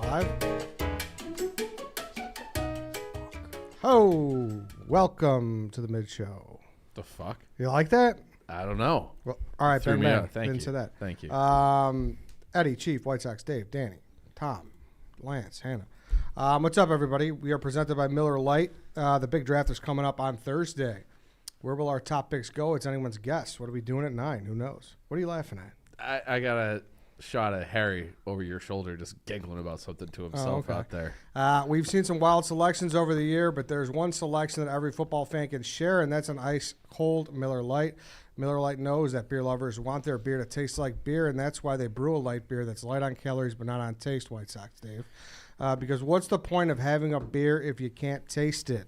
Live. Oh, welcome to the mid show. The fuck? You like that? I don't know. Well, all right, Ben. Thank Didn't you. say that. Thank you. Eddie, Chief, White Sox, Dave, Danny, Tom, Lance, Hannah. What's up, everybody? We are presented by Miller Lite. The big draft is coming up on Thursday. Where will our top picks go? It's anyone's guess. What are we doing at 9? Who knows? What are you laughing at? I got a shot at Harry over your shoulder just giggling about something to himself out there. We've seen some wild selections over the year, but there's one selection that every football fan can share, and that's an ice-cold Miller Lite. Miller Lite knows that beer lovers want their beer to taste like beer, and that's why they brew a light beer that's light on calories but not on taste, White Sox Dave. Because what's the point of having a beer if you can't taste it?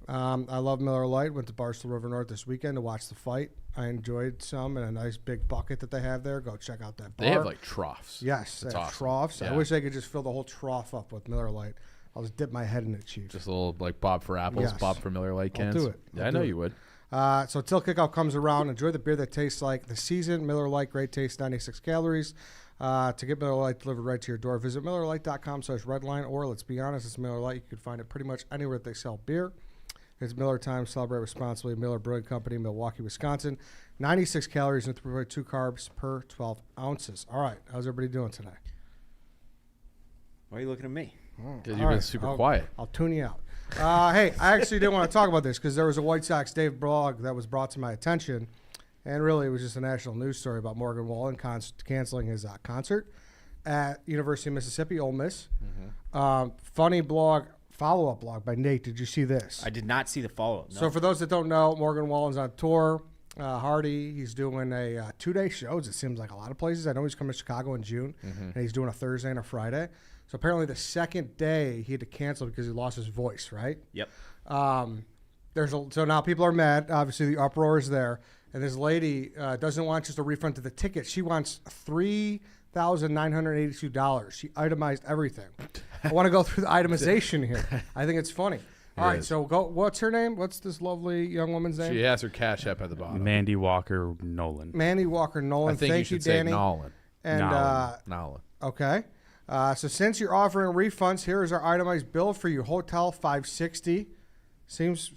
I love Miller Lite. Went to Barstool River North this weekend to watch the fight. I enjoyed some in a nice big bucket that they have there. Go check out that bar. They have like troughs. Yes, That's they have awesome. troughs. Yeah. I wish I could just fill the whole trough up with Miller Lite. I'll just dip my head in it, Chief. Just a little like Bob for apples, Yes. Bob for Miller Lite cans. I'll do it. Yeah, I know you would. So till kickoff comes around, enjoy the beer that tastes like the season. Miller Lite, great taste, 96 calories. To get Miller Lite delivered right to your door, visit MillerLite.com/redline, or let's be honest, it's Miller Lite. You can find it pretty much anywhere that they sell beer. It's Miller time. Celebrate responsibly. Miller Brewing Company, Milwaukee, Wisconsin. 96 calories and 3.2 carbs per 12 ounces. All right. How's everybody doing today? Why are you looking at me? Because you've been super quiet. I'll tune you out. Hey, I actually didn't want to talk about this because there was a White Sox Dave blog that was brought to my attention, and really it was just a national news story about Morgan Wallen canceling his concert at University of Mississippi, Ole Miss. Funny blog. Follow-up blog by Nate. Did you see this? I did not see the follow-up. No. So for those that don't know, Morgan Wallen's on tour. Hardy, he's doing a 2-day shows. It seems like a lot of places. I know he's coming to Chicago in June, and he's doing a Thursday and a Friday. So apparently the second day he had to cancel because he lost his voice, right? Yep. So now people are mad. Obviously the uproar is there. And this lady doesn't want just a refund to the ticket. She wants $3,982. She itemized everything. I want to go through the itemization here. I think it's funny. All right, so go. What's her name? What's this lovely young woman's name? She has her cash app at the bottom. Mandy Walker Nolan. Mandy Walker Nolan. I think Thank you should say Danny. Nolan. And Nolan. okay. So since you're offering refunds, here is our itemized bill for you. Hotel $560. Seems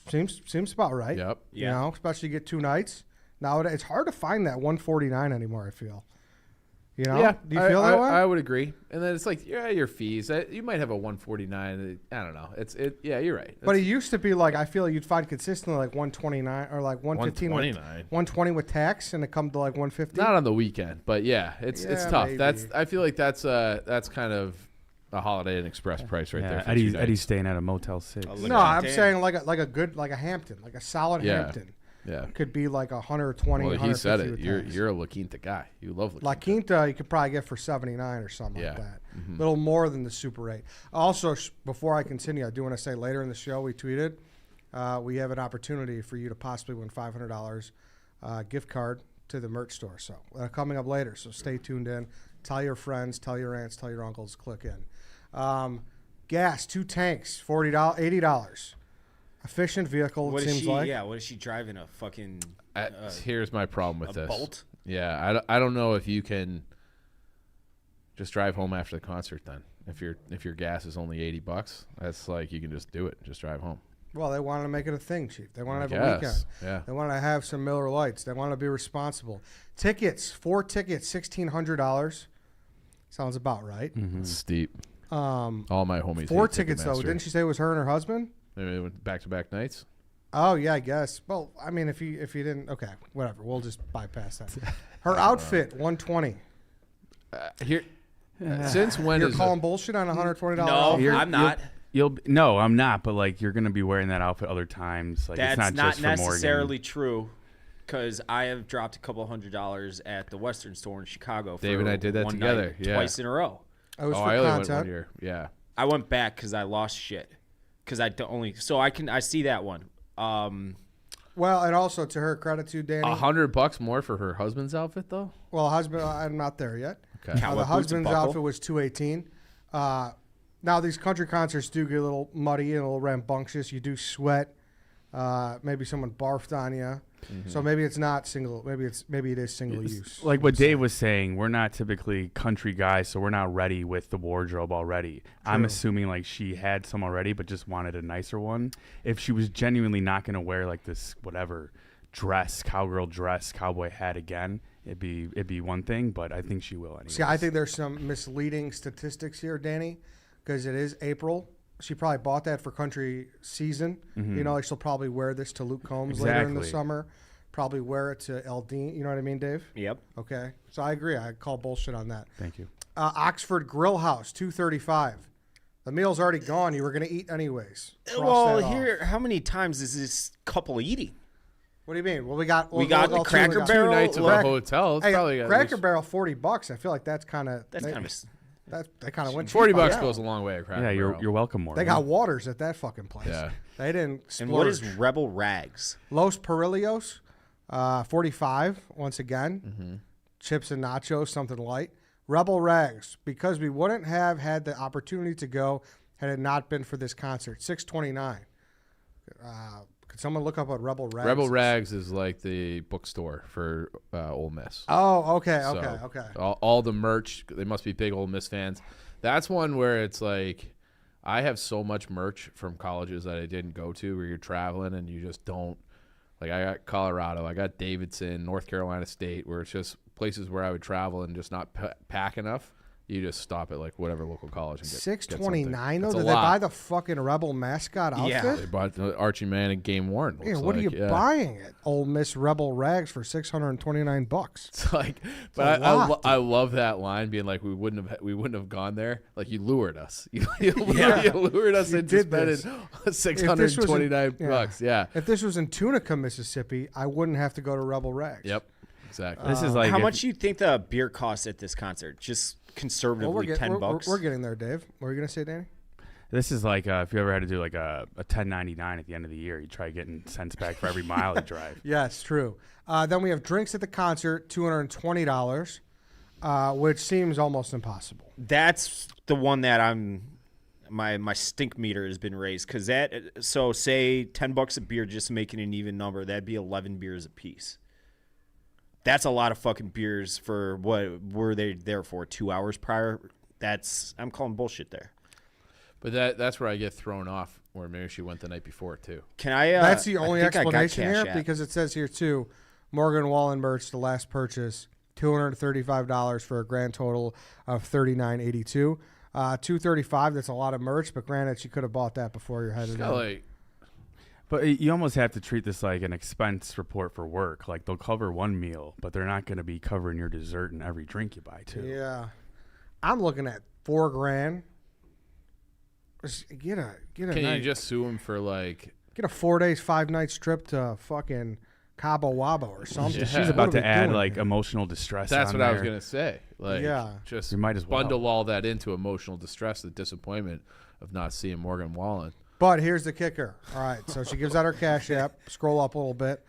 about right. Yep. You know, especially get 2 nights. Now it's hard to find that $149 anymore, I feel. You know? Yeah. Do you feel that way? I would agree. And then it's like, your fees. You might have a 149. I don't know. Yeah, you're right. But it used to be like, I feel like you'd find consistently like 129 or like 115. 120 with tax, and it come to like 150. Not on the weekend, but yeah, it's tough. Maybe. I feel like that's kind of a Holiday Inn Express price right there. For Eddie's staying at a Motel 6. No, I'm saying like a good, like a Hampton, like a solid Hampton. Yeah. Could be like 120. Well, he said it. with You're tax. a La Quinta guy. You love La Quinta, you could probably get for 79 or something like that. A little more than the Super 8. Also, before I continue, I do want to say later in the show we tweeted we have an opportunity for you to possibly win $500 gift card to the merch store. So coming up later. So stay tuned in. Tell your friends, tell your aunts, tell your uncles. Click in. Gas, 2 tanks, $40, $80. Efficient vehicle. What it is seems she? like. Yeah. What is she driving? A fucking. Here's my problem with a this. Bolt? Yeah, I don't know if you can just drive home after the concert. Then, if your gas is only $80, that's like you can just do it. Just drive home. Well, they wanted to make it a thing, Chief. They wanted to have a Guess. weekend. Yeah. They wanted to have some Miller Lights. They wanted to be responsible. Tickets, 4 tickets, $1,600. Sounds about right. It's steep. All my homies. 4 hate tickets, though. Ticketmaster. Didn't she say it was her and her husband? Maybe they went back-to-back nights. Oh, yeah, I guess. Well, I mean, if you didn't, okay, whatever. We'll just bypass that. Her outfit, $120. Since when You're is calling bullshit on $120? No, outfit? I'm not. No, I'm not. But like, you're gonna be wearing that outfit other times. Like, That's it's not just for necessarily Morgan. true, because I have dropped a couple $100s at the Western store in Chicago. Dave and I did that one together, night, yeah. twice in a row. It was for I only went content. 1 year. Yeah. I went back because I lost shit. Because I see that one. Well, and also to her credit too, Danny. $100 more for her husband's outfit, though. Well, husband, I'm not there yet. Okay. Cowboy The boots and husband's buckle. outfit was $218. Now these country concerts do get a little muddy and a little rambunctious. You do sweat. Maybe someone barfed on you. So maybe it's not single. Maybe it is single use. Like what Dave was saying, we're not typically country guys, so we're not ready with the wardrobe already. I'm assuming like she had some already, but just wanted a nicer one. If she was genuinely not going to wear like this whatever dress, cowgirl dress, cowboy hat again, it'd be one thing. But I think she will anyway. See, I think there's some misleading statistics here, Danny, because it is April. She probably bought that for country season. You know, like she'll probably wear this to Luke Combs later in the summer. Probably wear it to Eldine. You know what I mean, Dave? Yep. Okay. So I agree. I call bullshit on that. Thank you. Oxford Grill House, $235. The meal's already gone. You were going to eat anyways. Cross Well, that off. here, how many times is this couple eating? What do you mean? Well, we got the Cracker Barrel. 2 nights of a hotel. It's Hey, probably got at Cracker least Barrel, $40. I feel like that's kind of they kind of went cheap $40 on that goes a one. long way. At Cracker Yeah, Barrel. you're welcome, Morgan. They got waters at that fucking place. Yeah. They didn't splurge. And what is Rebel Rags? Los Perillos, $45 once again. Chips and nachos, something light. Rebel Rags, because we wouldn't have had the opportunity to go had it not been for this concert. $6.29. Could someone look up what Rebel Rags? Rebel is? Rags is like the bookstore for Ole Miss. Oh, okay. So all the merch, they must be big Ole Miss fans. That's one where it's like, I have so much merch from colleges that I didn't go to where you're traveling and you just don't. Like I got Colorado, I got Davidson, North Carolina State, where it's just places where I would travel and just not pack enough. You just stop at like whatever local college and get $6.29 though. That's a Did they lot. buy the fucking Rebel mascot outfit? Yeah. They bought the Archie Mann and Game Worn. Yeah, what are you buying at Ole Miss Rebel Rags for $629? It's like, but I love that line being like, we wouldn't have gone there. Like you lured us. You lured us into spending $629. Yeah. If this was in Tunica, Mississippi, I wouldn't have to go to Rebel Rags. Yep. Exactly. This is like How much do you think the beer costs at this concert? Just conservatively, $10. We're getting there, Dave. What were you gonna say, Danny? This is like if you ever had to do like a $10.99 at the end of the year, you try getting cents back for every mile you drive. Yeah, it's true. Then we have drinks at the concert, $220, which seems almost impossible. That's the one that my stink meter has been raised because so say $10 a beer just making an even number, that'd be 11 beers a piece. That's a lot of fucking beers for what were they there for 2 hours prior? I'm calling bullshit there. But that's where I get thrown off. Where maybe she went the night before too. Can I? That's the only I think explanation I got here Cash App. because it says here too, Morgan Wallen merch, the last purchase, $235 for a grand total of $39.82. $235. That's a lot of merch, but granted, she could have bought that before you're headed in. But you almost have to treat this like an expense report for work. Like they'll cover one meal, but they're not going to be covering your dessert and every drink you buy too. Yeah, I'm looking at $4,000. Just get a Can night, you just sue him for like get a 4 days, 5 nights trip to fucking Cabo Wabo or something? Yeah. She's about to add like emotional distress. That's on what I there. was gonna say. Like, just You might as well. bundle all that into emotional distress, the disappointment of not seeing Morgan Wallen. But here's the kicker. All right, so she gives out her Cash App. Scroll up a little bit.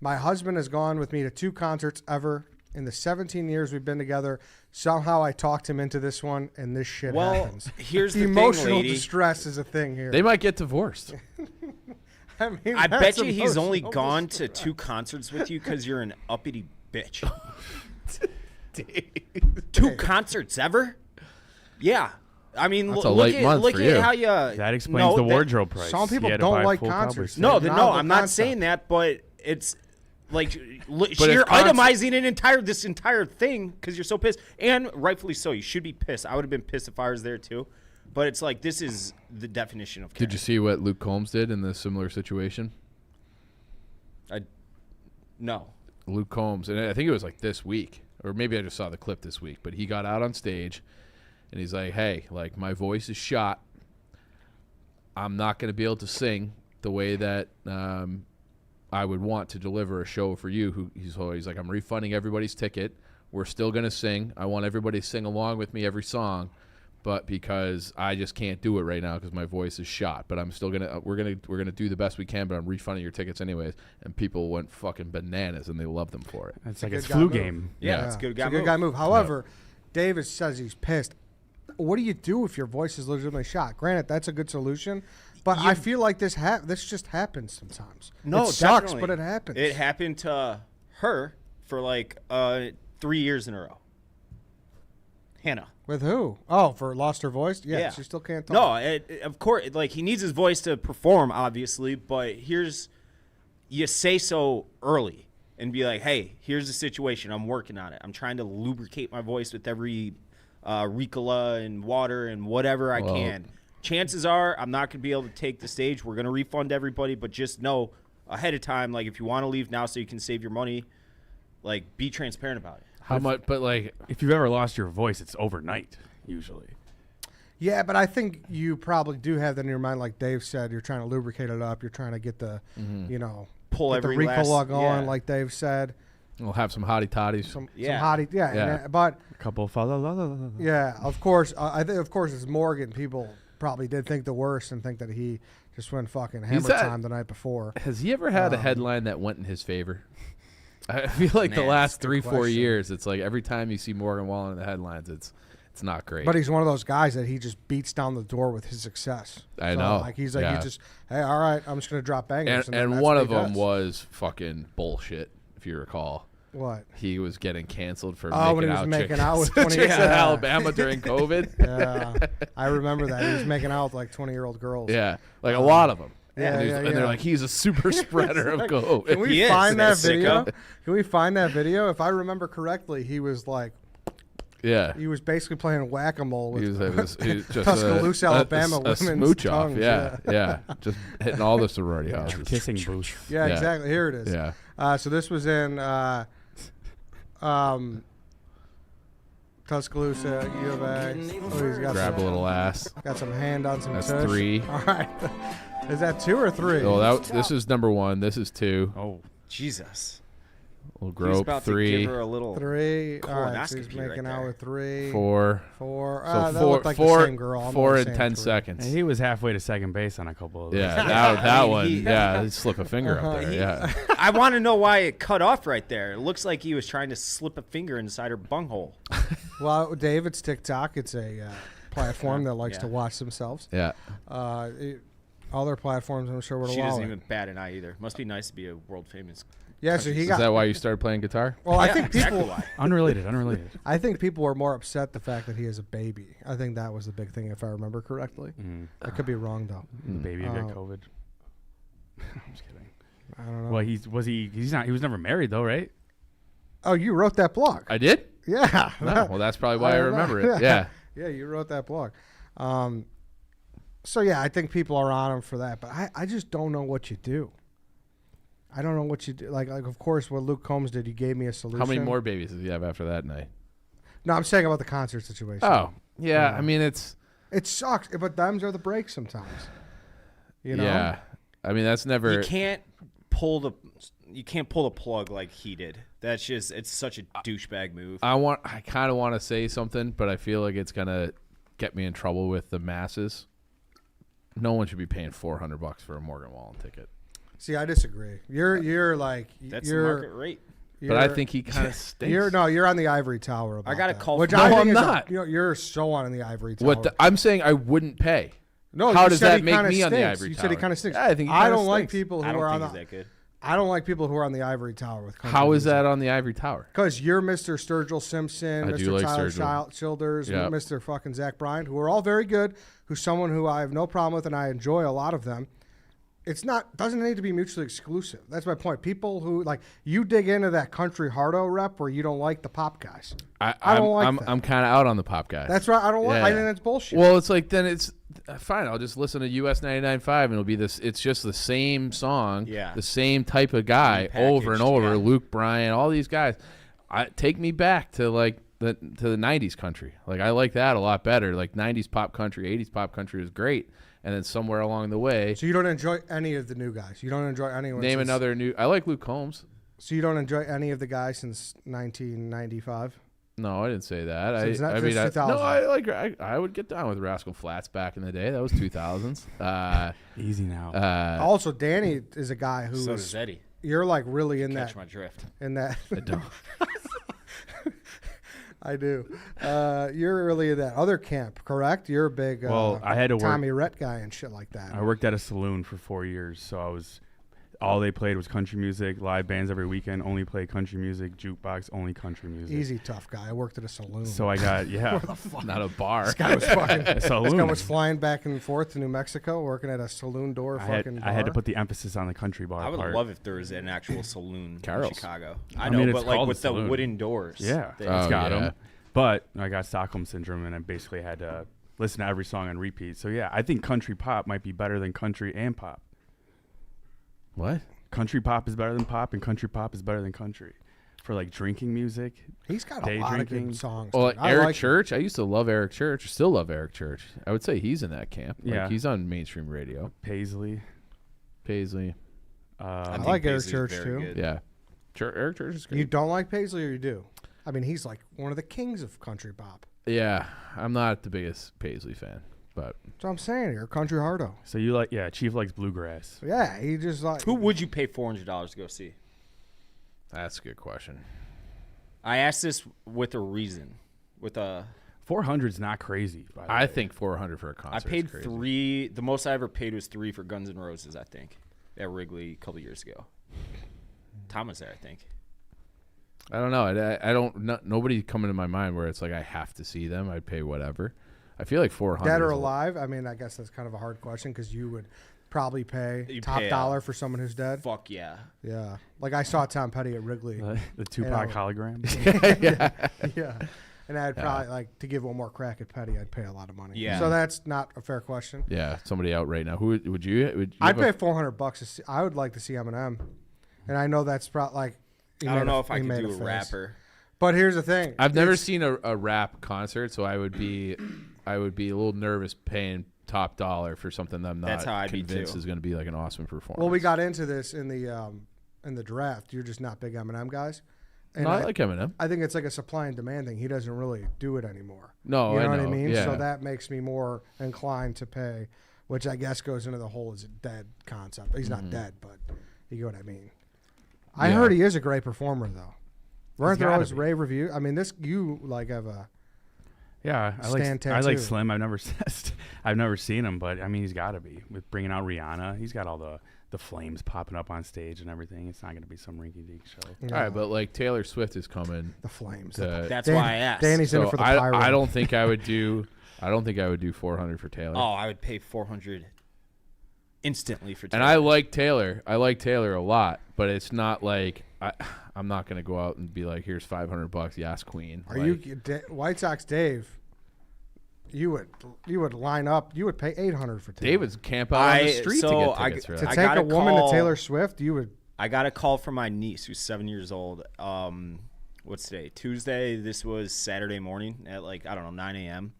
My husband has gone with me to 2 concerts ever in the 17 years we've been together. Somehow I talked him into this one, and this shit happens. Here's the emotional thing, lady. distress is a thing here. They might get divorced. I mean, I that's bet you he's only emotional gone distress. to 2 concerts with you because you're an uppity bitch. 2 concerts ever? Yeah. I mean, That's a light month look for at you. how you. That explains the wardrobe price. Some people You had to don't buy like full concerts. coverage. No, Not no, the I'm not concept. saying that, but it's like if you're concert- itemizing this entire thing because you're so pissed, and rightfully so. You should be pissed. I would have been pissed if I was there too, but it's like this is the definition of. Did you see what Luke Combs did in the similar situation? No. Luke Combs, and I think it was like this week, or maybe I just saw the clip this week, but he got out on stage and he's like, hey, like my voice is shot. I'm not going to be able to sing the way that I would want to deliver a show for you. He's like, I'm refunding everybody's ticket. We're still going to sing. I want everybody to sing along with me every song, but because I just can't do it right now because my voice is shot. But I'm still we're gonna do the best we can. But I'm refunding your tickets anyways. And people went fucking bananas, and they loved them for it. It's like a a good flu guy game. Yeah, it's a good guy. It's a good guy move. However, David says he's pissed. What do you do if your voice is legitimately shot? Granted, that's a good solution. But I feel like this just happens sometimes. No, it sucks, definitely. but it happens. It happened to her for like 3 years in a row. Hannah. With who? Oh, for lost her voice? Yeah, she still can't talk. No, of course, like he needs his voice to perform, obviously. But you say so early and be like, hey, here's the situation. I'm working on it. I'm trying to lubricate my voice with every Ricola and water and whatever I can. Chances are I'm not going to be able to take the stage. We're going to refund everybody, but just know ahead of time, like if you want to leave now so you can save your money, like be transparent about it. How much? But like, If you've ever lost your voice, it's overnight usually. Yeah, but I think you probably do have that in your mind, like Dave said. You're trying to lubricate it up. You're trying to get the, Pull get the every last- Ricola going, yeah. like Dave said. we'll have some hottie toddies. Some Yeah. hottie, Yeah. but A couple of la. yeah, of course. I think, of course, it's Morgan. People probably did think the worst and think that he just went fucking hammer had- time the night before. Has he ever had a headline that went in his favor? I feel like the Man, last that's a good 3-4 question. years, it's like every time you see Morgan Wallen in the headlines, it's not great. But he's one of those guys that he just beats down the door with his success. I know. Like he's like, Yeah. he just, hey, all right, I'm just gonna drop bangers. and then that's one what of he them does. was fucking bullshit, if you recall. What? He was getting canceled for Oh, when making he was out making chicks, out with 20 chicks in yeah. Alabama during COVID. Yeah, I remember that. He was making out with like 20-year-old girls. Yeah, like a lot of them. Yeah, and yeah. they're like, he's a super spreader of COVID. Can we He is, find that that video? sicko. Can we find that video? If I remember correctly, he was like, Yeah. he was basically playing whack-a-mole with He was just Tuscaloosa, Alabama a women's smooch off. tongues, Yeah. Just hitting all the sorority houses. Kissing booth. Yeah, Yeah. exactly. Here it is. Yeah. So this was in Tuscaloosa, U of A. Oh, he's got Grab a some, little ass. got some hand on some That's tush. 3. All right. Is that 2 or 3? Oh, this is number 1. This is 2. Oh, Jesus. Little He's grope. about 3. to give her a little 3. All right. So he's colonoscopy right making out there. with 3. 4. 4. So that 4. looked like 4. the same girl. I'm 4 only and saying 10 3. seconds. and he was halfway to second base on a couple of those. Yeah, Yeah, that I mean, one. he- Yeah, he'd slip a finger up there. Yeah. I want to know why it cut off right there. It looks like he was trying to slip a finger inside her bunghole. Well, Dave, it's TikTok. It's a platform that likes Yeah. to watch themselves. Yeah. Other platforms, I'm sure, would She allow doesn't it. even bat an eye either. Must be nice to be a world famous. Yeah, so he Is got. that why you started playing guitar? Well, I Yeah, think exactly people. why. Unrelated. I think people were more upset the fact that he has a baby. I think that was the big thing, if I remember correctly. I could be wrong though. The baby get Oh. COVID. I'm just kidding. I don't know. Well, he was never married though, right? Oh, you wrote that blog. I did? Yeah. No. Well, that's probably why I don't know. remember it. Yeah. Yeah, you wrote that blog. So yeah, I think people are on him for that, but I just don't know what you do. I don't know what you do. Like of course, what Luke Combs did, he gave me a solution. How many more babies does he have after that night? No, I'm saying about the concert situation. Oh, yeah. I mean, it's. It sucks, but them's are the breaks sometimes. You know? Yeah. I mean, that's never. You can't pull the plug like he did. That's just it's such a douchebag move. I kind of want to say something, but I feel like it's gonna get me in trouble with the masses. No one should be paying $400 for a Morgan Wallen ticket. See, I disagree. You're like That's the you're market rate. But I you're- think he kind of stinks. you're on the ivory tower. About I got a that. call Which from- I No, think I'm is a- not. you're so on the ivory tower. I'm saying I wouldn't pay. No, How you does said that he make kinda me on the stinks. ivory You tower? said he kind of stinks. Yeah, I think he I kinda don't like stinks. people who I are don't on think the. he's that good. I don't like people who are on the ivory tower with. How is that on the ivory tower? Because you're Mr. Sturgill Simpson, I Mr. do like Tyler Sturgill. Childers, Yeah. Mr. fucking Zach Bryan, who are all very good. Who's someone who I have no problem with, and I enjoy a lot of them. It's not doesn't need to be mutually exclusive. That's my point. People who like you dig into that country hardo rep where you don't like the pop guys. I don't like that. I'm kind of out on the pop guys. That's right. I don't like. I Yeah. think that's bullshit. Well, it's like then it's fine. I'll just listen to US 99.5 and it'll be this. It's just the same song, Yeah. the same type of guy Same over and packaged, over. yeah. Luke Bryan, all these guys. Take me back to like the 90s country. Like I like that a lot better. Like 90s pop country, 80s pop country is great. And then somewhere along the way, So you don't enjoy any of the new guys. You don't enjoy anyone. name since, another new. I like Luke Combs. So you don't enjoy any of the guys since 1995. No, I didn't say that. Since I that- mean, since no, 2000. I would get down with Rascal Flatts back in the day. That was 2000s. Easy now. Also, Danny is a guy who So is. does Eddie. You're like really in Catch that. my drift. In that. I don't. I do. You're really in that other camp, correct? You're a big I had to Tommy Rhett guy and shit like that. I worked at a saloon for 4 years, so all they played was country music, live bands every weekend, only play country music, jukebox, only country music. Easy tough guy. I worked at a saloon. So I got, Not a bar. This guy was fucking. This saloon. guy was flying back and forth to New Mexico, working at a saloon door. I fucking had to bar. put the emphasis on the country bar I would part. love if there was an actual saloon in Carol's. Chicago. I I know, mean, it's but like called with a the saloon. wooden doors. Yeah, They- it's got yeah. them. But I got Stockholm syndrome, and I basically had to listen to every song on repeat. So yeah, I think country pop might be better than country and pop. What? Country pop is better than pop, and country pop is better than country. For like drinking music, He's got a day lot of drinking. good songs. Well, dude. I Eric like him. Church. I used to love Eric Church. Still love Eric Church. I would say he's in that camp. Like, Yeah. he's on mainstream radio. Paisley. Paisley. I think like Eric Paisley's Church very too. good. Yeah. Eric Church is great. You don't like Paisley, or you do? I mean, he's like one of the kings of country pop. Yeah. I'm not the biggest Paisley fan, but That's what I'm saying. You're a country hardo. So you like, Chief likes bluegrass. Yeah, he just like. Who would you pay $400 to go see? that's a good question. I asked this with a reason. With a, 400 is not crazy. By the I way. think 400 for a concert. I paid is crazy. 3. The most I ever paid was 3 for Guns N' Roses. I think at Wrigley a couple years ago. Tom was there, I think. I don't know. I don't. Nobody coming to my mind where it's like I have to see them. I'd pay whatever. I feel like 400. Dead or is a- alive? I mean, I guess that's kind of a hard question because you would probably pay You'd top pay dollar for someone who's dead. Fuck yeah. Yeah, like I saw Tom Petty at Wrigley. the Tupac know. hologram. Yeah, and I'd probably like to give one more crack at Petty. I'd pay a lot of money. Yeah. So that's not a fair question. Yeah, somebody out right now. Who would you? Would you I'd have a- pay $400 to see. I would like to see Eminem, and I know that's probably like. he I made don't know if I he could made do a face. rapper. But here's the thing. I've never It's- seen a rap concert, so I would be a little nervous paying top dollar for something that I'm not That's how I'd be, convinced too. is going to be like an awesome performance. Well, we got into this in the draft. You're just not big Eminem guys. And No, I like Eminem. I think it's like a supply and demand thing. He doesn't really do it anymore. No, you know, I what I know, mean? yeah. So that makes me more inclined to pay, which I guess goes into the whole is it dead concept. He's not dead, but you get what I mean. I Yeah. heard he is a great performer, though. Weren't there gotta always be. rave reviews? I mean, you like have a Yeah, I Stan like tattoo. Slim. I've never seen him, but I mean, he's got to be with bringing out Rihanna. He's got all the flames popping up on stage and everything. It's not going to be some rinky-dink show. All right, but like Taylor Swift is coming. the flames. To, That's Dan- why I asked. Danny's in it so for the pyro. I don't think I would do. I don't think I would do 400 for Taylor. Oh, I would pay 400 instantly for And Taylor. I like Taylor. I like Taylor a lot, but it's not like I'm not going to go out and be like, "Here's $500, yes, Queen." Are Like, you White Sox Dave? You would line up. You would pay $800 for Taylor. David's camp out on the street to get tickets for to that. I take got a a woman call- to Taylor Swift. You would. I got a call from my niece who's 7 years old. What's today? Tuesday. This was Saturday morning at like, I don't know, 9 a.m.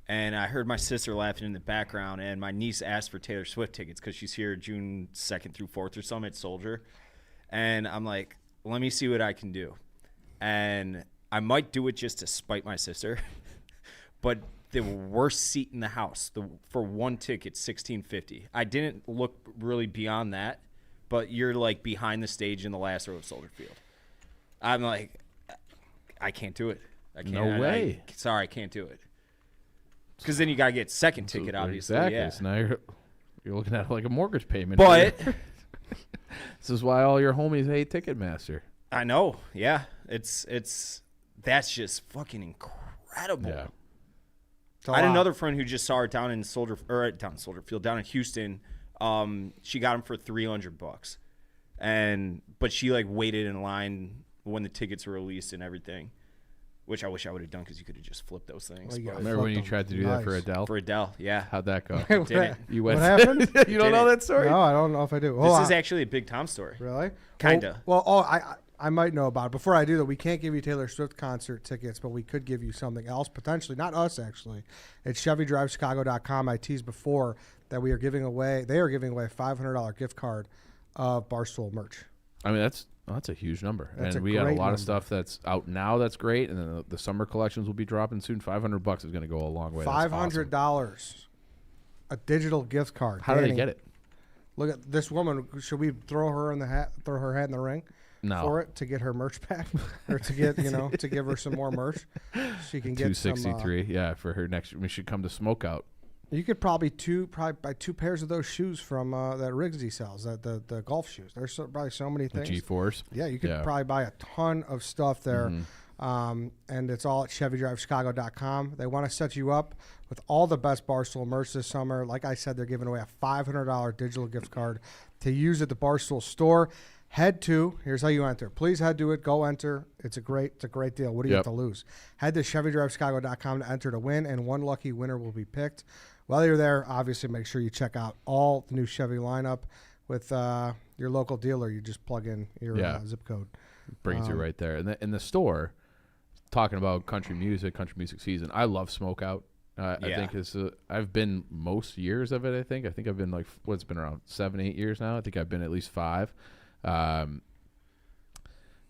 And I heard my sister laughing in the background, and my niece asked for Taylor Swift tickets because she's here June 2nd through 4th or something at Soldier. And I'm like, let me see what I can do. And I might do it just to spite my sister. But the worst seat in the house, for one ticket, $16.50. I didn't look really beyond that, but you're like behind the stage in the last row of Soldier Field. I'm like, I can't do it. I can't. No way. Sorry, I can't do it. Because then you gotta get second ticket, obviously. Exactly. Yeah. So now you're looking at it like a mortgage payment. But This is why all your homies hate Ticketmaster. I know, yeah, it's that's just fucking incredible. Yeah. It's a I had lot. another friend who just saw her down in down in Houston. She got him for $300, but she like waited in line when the tickets were released and everything, which I wish I would have done because you could have just flipped those things. Well, you but- got Remember when you Flip them. tried to do that for Nice. Adele? for Adele, yeah. How'd that go? What Didn't. You what went. happened? You don't know Didn't. that story? No, I don't know if I do. This Hold is on. actually a Big Tom story. Really? Kinda. Well, I might know about it. Before I do that, we can't give you Taylor Swift concert tickets, but we could give you something else potentially. Not us, actually. It's ChevyDriveChicago.com. I teased before that they are giving away a $500 gift card of Barstool merch. I mean, that's a huge number. That's and a we got a great lot number. of stuff that's out now that's great. And then the summer collections will be dropping soon. $500 is going to go a long way. That's awesome. $500, a digital gift card. How do they Danny, get it? Look at this woman. Should we throw her in the hat? Throw her hat in the ring? for it to get her merch back, or to get to give her some more merch. She can get $263. Yeah, for her next. We should come to Smokeout. You could probably buy 2 pairs of those shoes from that Rigsy sells, the golf shoes. There's probably so many things. The G4s. Yeah, you could probably buy a ton of stuff there. And it's all at ChevyDriveChicago.com. They want to set you up with all the best Barstool merch this summer. Like I said, they're giving away a $500 digital gift card to use at the Barstool store. Here's how you enter. Please head to it. Go enter. It's a great deal. What do you have to lose? Head to ChevyDriveChicago.com to enter to win, and one lucky winner will be picked. While you're there, obviously make sure you check out all the new Chevy lineup with your local dealer. You just plug in your zip code. Brings you right there. And in the store, talking about country music season, I love Smokeout. I think I've been most years of it. I think I've been it's been around 7-8 years now. I think I've been at least 5.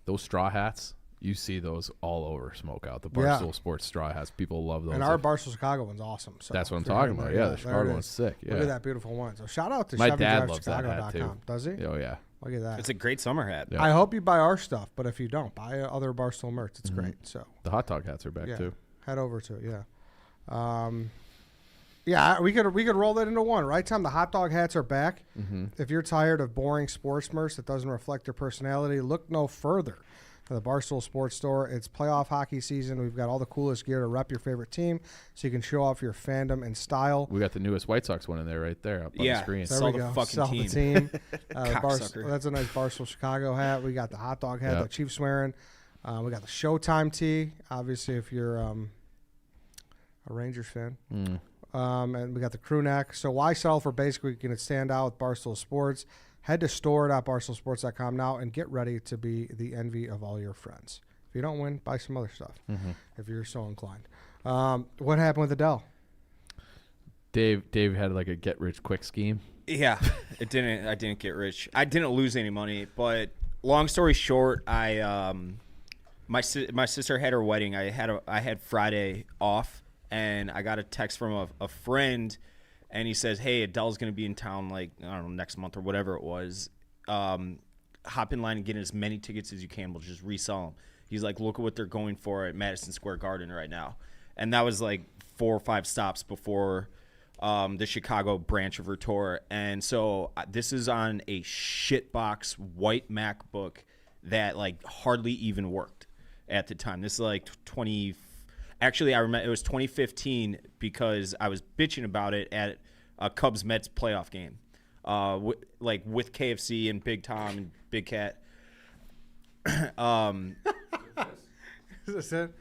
Those straw hats, you see those all over Smokeout. The Barstool Sports straw hats, people love those. And our Barstool Chicago one's awesome. So that's what I'm talking about. Yeah, the Chicago one's sick. Yeah. Look at that beautiful one. So shout out to my dad loves that hat too. Does he? Oh yeah. Look at that. It's a great summer hat. Yeah. I hope you buy our stuff, but if you don't, buy other Barstool merch. It's great. So the hot dog hats are back too. Head over to it. Yeah. We could roll that into one, right, Tom? The hot dog hats are back. If you're tired of boring sports merch that doesn't reflect your personality, look no further than the Barstool Sports Store. It's playoff hockey season. We've got all the coolest gear to rep your favorite team, so you can show off your fandom and style. We got the newest White Sox one in there right there up on the screen. There we go. Sell the team. That's a nice Barstool Chicago hat. We got the hot dog hat that Chief's wearing. We got the Showtime tee, obviously, if you're a Rangers fan. And we got the crew neck. So why settle for basically going to stand out with Barstool Sports? Head to store.barstoolsports.com now and get ready to be the envy of all your friends. If you don't win, buy some other stuff if you're so inclined. What happened with Adele? Dave had like a get-rich-quick scheme. Yeah, I didn't get rich. I didn't lose any money, but long story short, my sister had her wedding. I had Friday off. And I got a text from a friend, and he says, "Hey, Adele's going to be in town, next month or whatever it was. Hop in line and get as many tickets as you can. We'll just resell them." He's like, "Look at what they're going for at Madison Square Garden right now." And that was like 4 or 5 stops before the Chicago branch of her tour. And so this is on a shitbox white MacBook that hardly even worked at the time. This is like 20. Actually, I remember it was 2015 because I was bitching about it at a Cubs-Mets playoff game, with KFC and Big Tom and Big Cat. Is this it?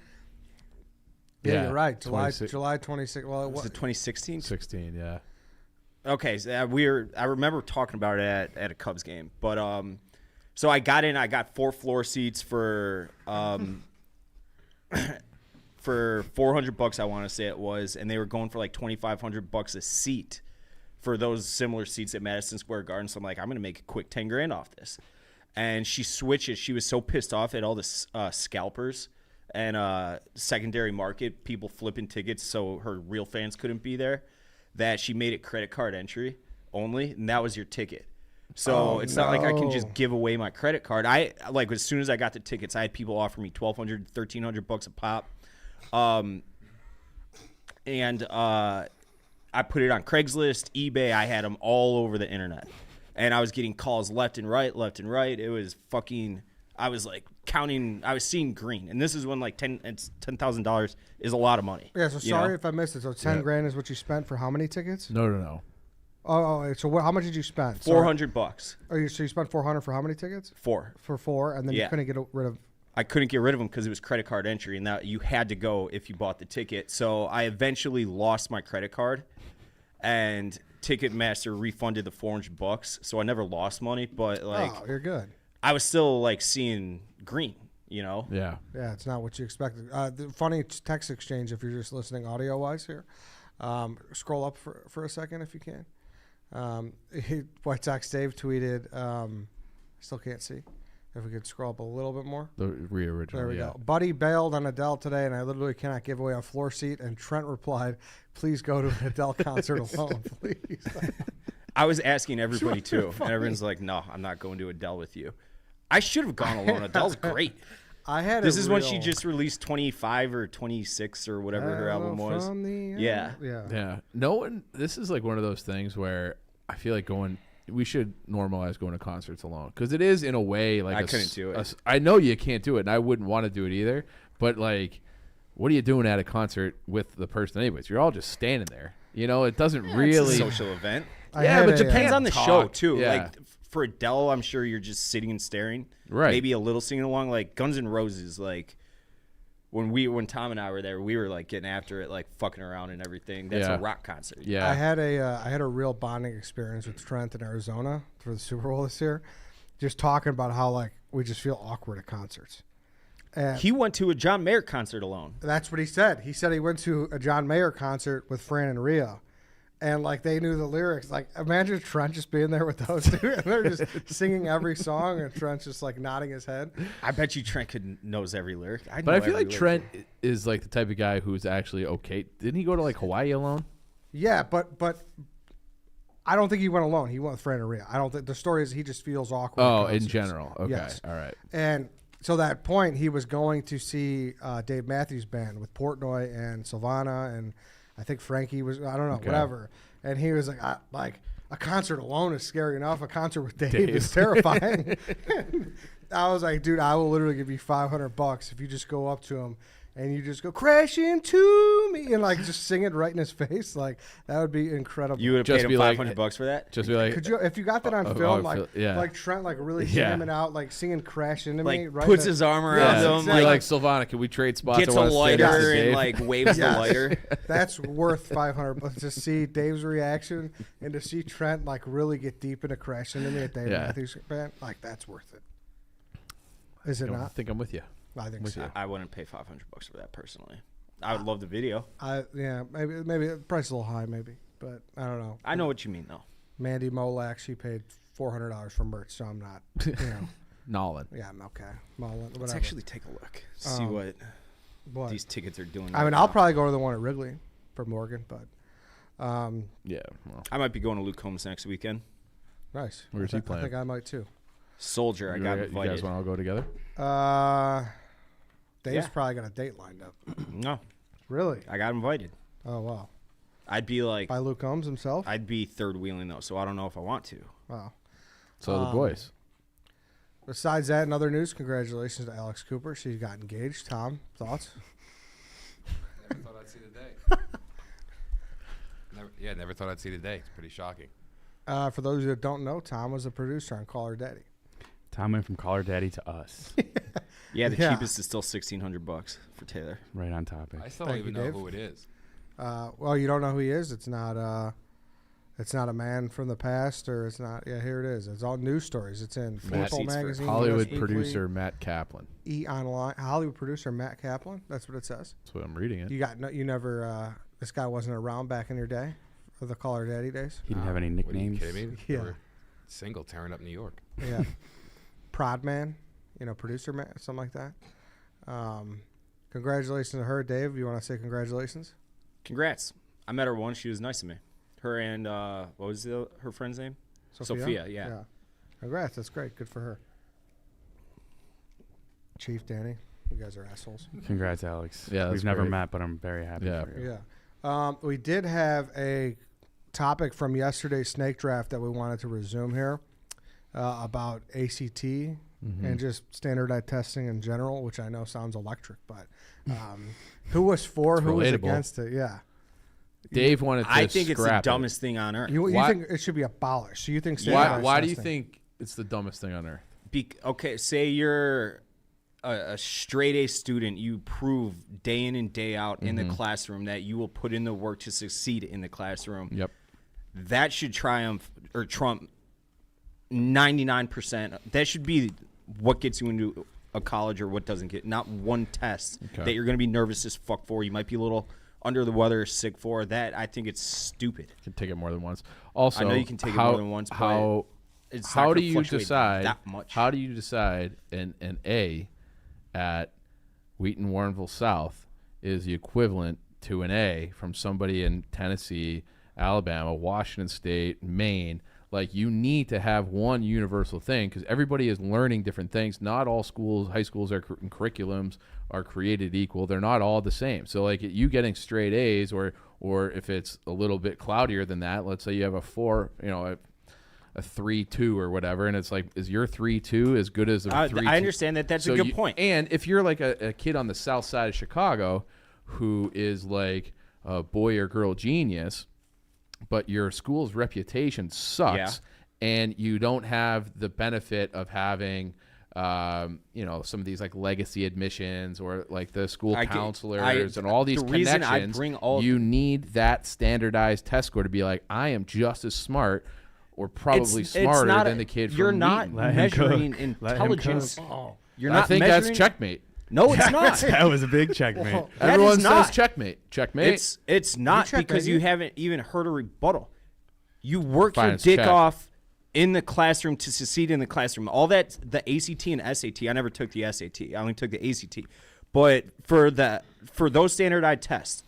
Yeah, you're right. July 26th. Well, was it 2016? 16, yeah. Okay, so I remember talking about it at a Cubs game, but so I got in. I got 4 floor seats for for $400, I want to say it was, and they were going for like $2,500 a seat for those similar seats at Madison Square Garden. So I'm like, I'm going to make a quick $10,000 off this. And she switches. She was so pissed off at all the scalpers and secondary market people flipping tickets so her real fans couldn't be there, that she made it credit card entry only, and that was your ticket. So it's not like I can just give away my credit card. As soon as I got the tickets, I had people offer me $1,200, $1,300 a pop. And I put it on Craigslist, eBay. I had them all over the internet, and I was getting calls left and right. It was fucking. I was counting. I was seeing green, and this is when $10,000 is a lot of money. Yeah. So sorry if I missed it. So $10,000 is what you spent for how many tickets? No. Oh, so how much did you spend? $400. So you spent $400 for how many tickets? 4. For 4, and then you couldn't get rid of. I couldn't get rid of them because it was credit card entry, and that you had to go if you bought the ticket. So I eventually lost my credit card, and Ticketmaster refunded the $400. So I never lost money, but you're good. I was still seeing green, Yeah. Yeah, it's not what you expected. The funny text exchange, if you're just listening audio wise here, scroll up for a second if you can. White Sox Dave tweeted, still can't see. If we could scroll up a little bit more. The re-original, there we go. Buddy bailed on Adele today, and I literally cannot give away a floor seat. And Trent replied, "Please go to an Adele concert alone, please." I was asking everybody, too. And everyone's like, "No, I'm not going to Adele with you." I should have gone alone. Adele's great. I had This a is when real- she just released 25 or 26 or whatever her album was. Yeah. Yeah. No one. This is like one of those things where I feel like we should normalize going to concerts alone because it is in a way like I couldn't do it. I know you can't do it, and I wouldn't want to do it either. But like, what are you doing at a concert with the person anyways? You're all just standing there. You know, it doesn't It's really. a social event. Yeah, but Depends can't on the talk. show too. Yeah. Like for Adele, I'm sure you're just sitting and staring. Right. Maybe a little singing along. Like Guns N' Roses, like when Tom and I were there, we were like getting after it, like fucking around and everything. That's Yeah. a rock concert. Yeah. I had a real bonding experience with Trent in Arizona for the Super Bowl this year, just talking about how like we just feel awkward at concerts. And He went to a John Mayer concert alone. that's what he said. He said he went to a John Mayer concert with Fran and Rhea. And like they knew the lyrics. Like imagine Trent just being there with those two, and they're just singing every song, and Trent's just like nodding his head. I bet you Trent knows every lyric. But I feel like Trent is like the type of guy who's actually okay. Didn't he go to like Hawaii alone? Yeah, but I don't think he went alone. He went with Fran and Rhea. I don't think the story is he just feels awkward. at Oh, in concerts. general. Okay. Yes. All right. And so that point, he was going to see Dave Matthews Band with Portnoy and Sylvana, and I think Frankie was, I don't know, Okay. whatever. And he was like a concert alone is scary enough. A concert with Dave is terrifying. I was like, dude, I will literally give you $500 if you just go up to him and you just go crash into me and like just sing it right in his face. Like that would be incredible. you would have Just paid be him like- $500 for that. Just be like, Could you, if you got that on Oh, film, oh, like yeah. like Trent, like really Yeah. jamming out, like singing "Crash Into Me," Like right? puts in his the- arm around Yes, him, be exactly. like Sylvana, can we trade spots? gets I a wanna stand next to lighter and Dave." like waves Yes. the lighter. That's worth $500 to see Dave's reaction and to see Trent like really get deep into "Crash Into Me" at Dave Yeah. Matthews Band. Like that's worth it. Is it I not? think I'm with you. I think with so. you. I wouldn't pay $500 for that personally. I would love the video. Maybe the price is a little high, maybe, but I don't know. I know what you mean though. Mandy Molak, she paid $400 for merch, so I'm not. You know, Nolan. yeah, I'm okay. Mullen, whatever. Let's actually take a look. See what these tickets are doing. I mean, right I'll now. probably go to the one at Wrigley for Morgan, but Yeah. Well, I might be going to Luke Combs next weekend. nice. Where's he playing? I think I might too. Soldier, I got you invited. guys want to all go together? Dave's Yeah. probably got a date lined up. No, Really? I got invited. Oh wow. I'd be like, By Luke Combs himself? I'd be third wheeling though, so I don't know if I want to. Wow. So the boys. Besides that, in other news, congratulations to Alex Cooper. She got engaged. Tom, thoughts? Never thought I'd see the day. Never thought I'd see the day. It's pretty shocking. For those that don't know, Tom was a producer on Call Her Daddy. Tom went from Caller Daddy to us. Yeah, the Yeah. cheapest is still $1,600 for Taylor. Right on topic. I still Thank don't even you, know Dave. who it is. Well, you don't know who he is. It's not a man from the past, or it's not. Yeah, here it is. It's all news stories. It's in Matt Football Seats for Magazine, Hollywood US Weekly, producer Matt Kaplan. E Online. Hollywood producer Matt Kaplan. That's what it says. That's what I'm reading it. You got no. You never. This guy wasn't around back in your day, for the Call Her Daddy days. He didn't have any What are you nicknames. kidding me? Yeah. They were single, tearing up New York. Yeah. Prod man, producer man, something like that. Congratulations to her, Dave. You want to say congratulations? Congrats. I met her once. She was nice to me. Her and what was her friend's name? Sophia, yeah. Congrats. That's great. Good for her. Chief, Danny, you guys are assholes. Congrats, Alex. Yeah, that's We've never great. met, but I'm very happy Yeah. for you. Yeah. We did have a topic from yesterday's snake draft that we wanted to resume here about ACT and just standardized testing in general, which I know sounds electric, but who was for, It's who was relatable. against it? Yeah. Dave wanted to I think it's the scrap it. dumbest thing on earth. You Why- think it should be abolished? So you think Why, standardized why do you testing- think it's the dumbest thing on earth? Okay, say you're a straight A student, you prove day in and day out in the classroom that you will put in the work to succeed in the classroom. Yep. That should trump 99%. That should be what gets you into a college or what doesn't get. Not one test Okay. that you're going to be nervous as fuck for. You might be a little under the weather or sick for. That I think it's stupid. You can take it more than once. Also, I know you can take it more than once, but How it's not how gonna do you fluctuate decide? that much. How do you decide an A at Wheaton Warrenville South is the equivalent to an A from somebody in Tennessee, Alabama, Washington State, Maine? Like, you need to have one universal thing because everybody is learning different things. Not all schools, high schools and curriculums are created equal. They're not all the same. So, like, you getting straight A's or if it's a little bit cloudier than that, let's say you have a 4, a 3.2 or whatever, and it's like, is your 3.2 as good as a 3.2? I understand that. That's a good point. And if you're like a kid on the south side of Chicago who is like a boy or girl genius, but your school's reputation sucks, and you don't have the benefit of having, some of these like legacy admissions or like the school counselors and all these connections, you need that standardized test score to be like, I am just as smart or probably smarter than the kid from You're not Wheaton. measuring intelligence. You're not I think measuring, that's checkmate. No, it's not. That was a big checkmate. Everyone not. says checkmate. Checkmate. It's not because you haven't even heard a rebuttal. You work Fine, your it's dick check. off in the classroom to succeed in the classroom. All that, the ACT and SAT. I never took the SAT. I only took the ACT. But for those standardized tests,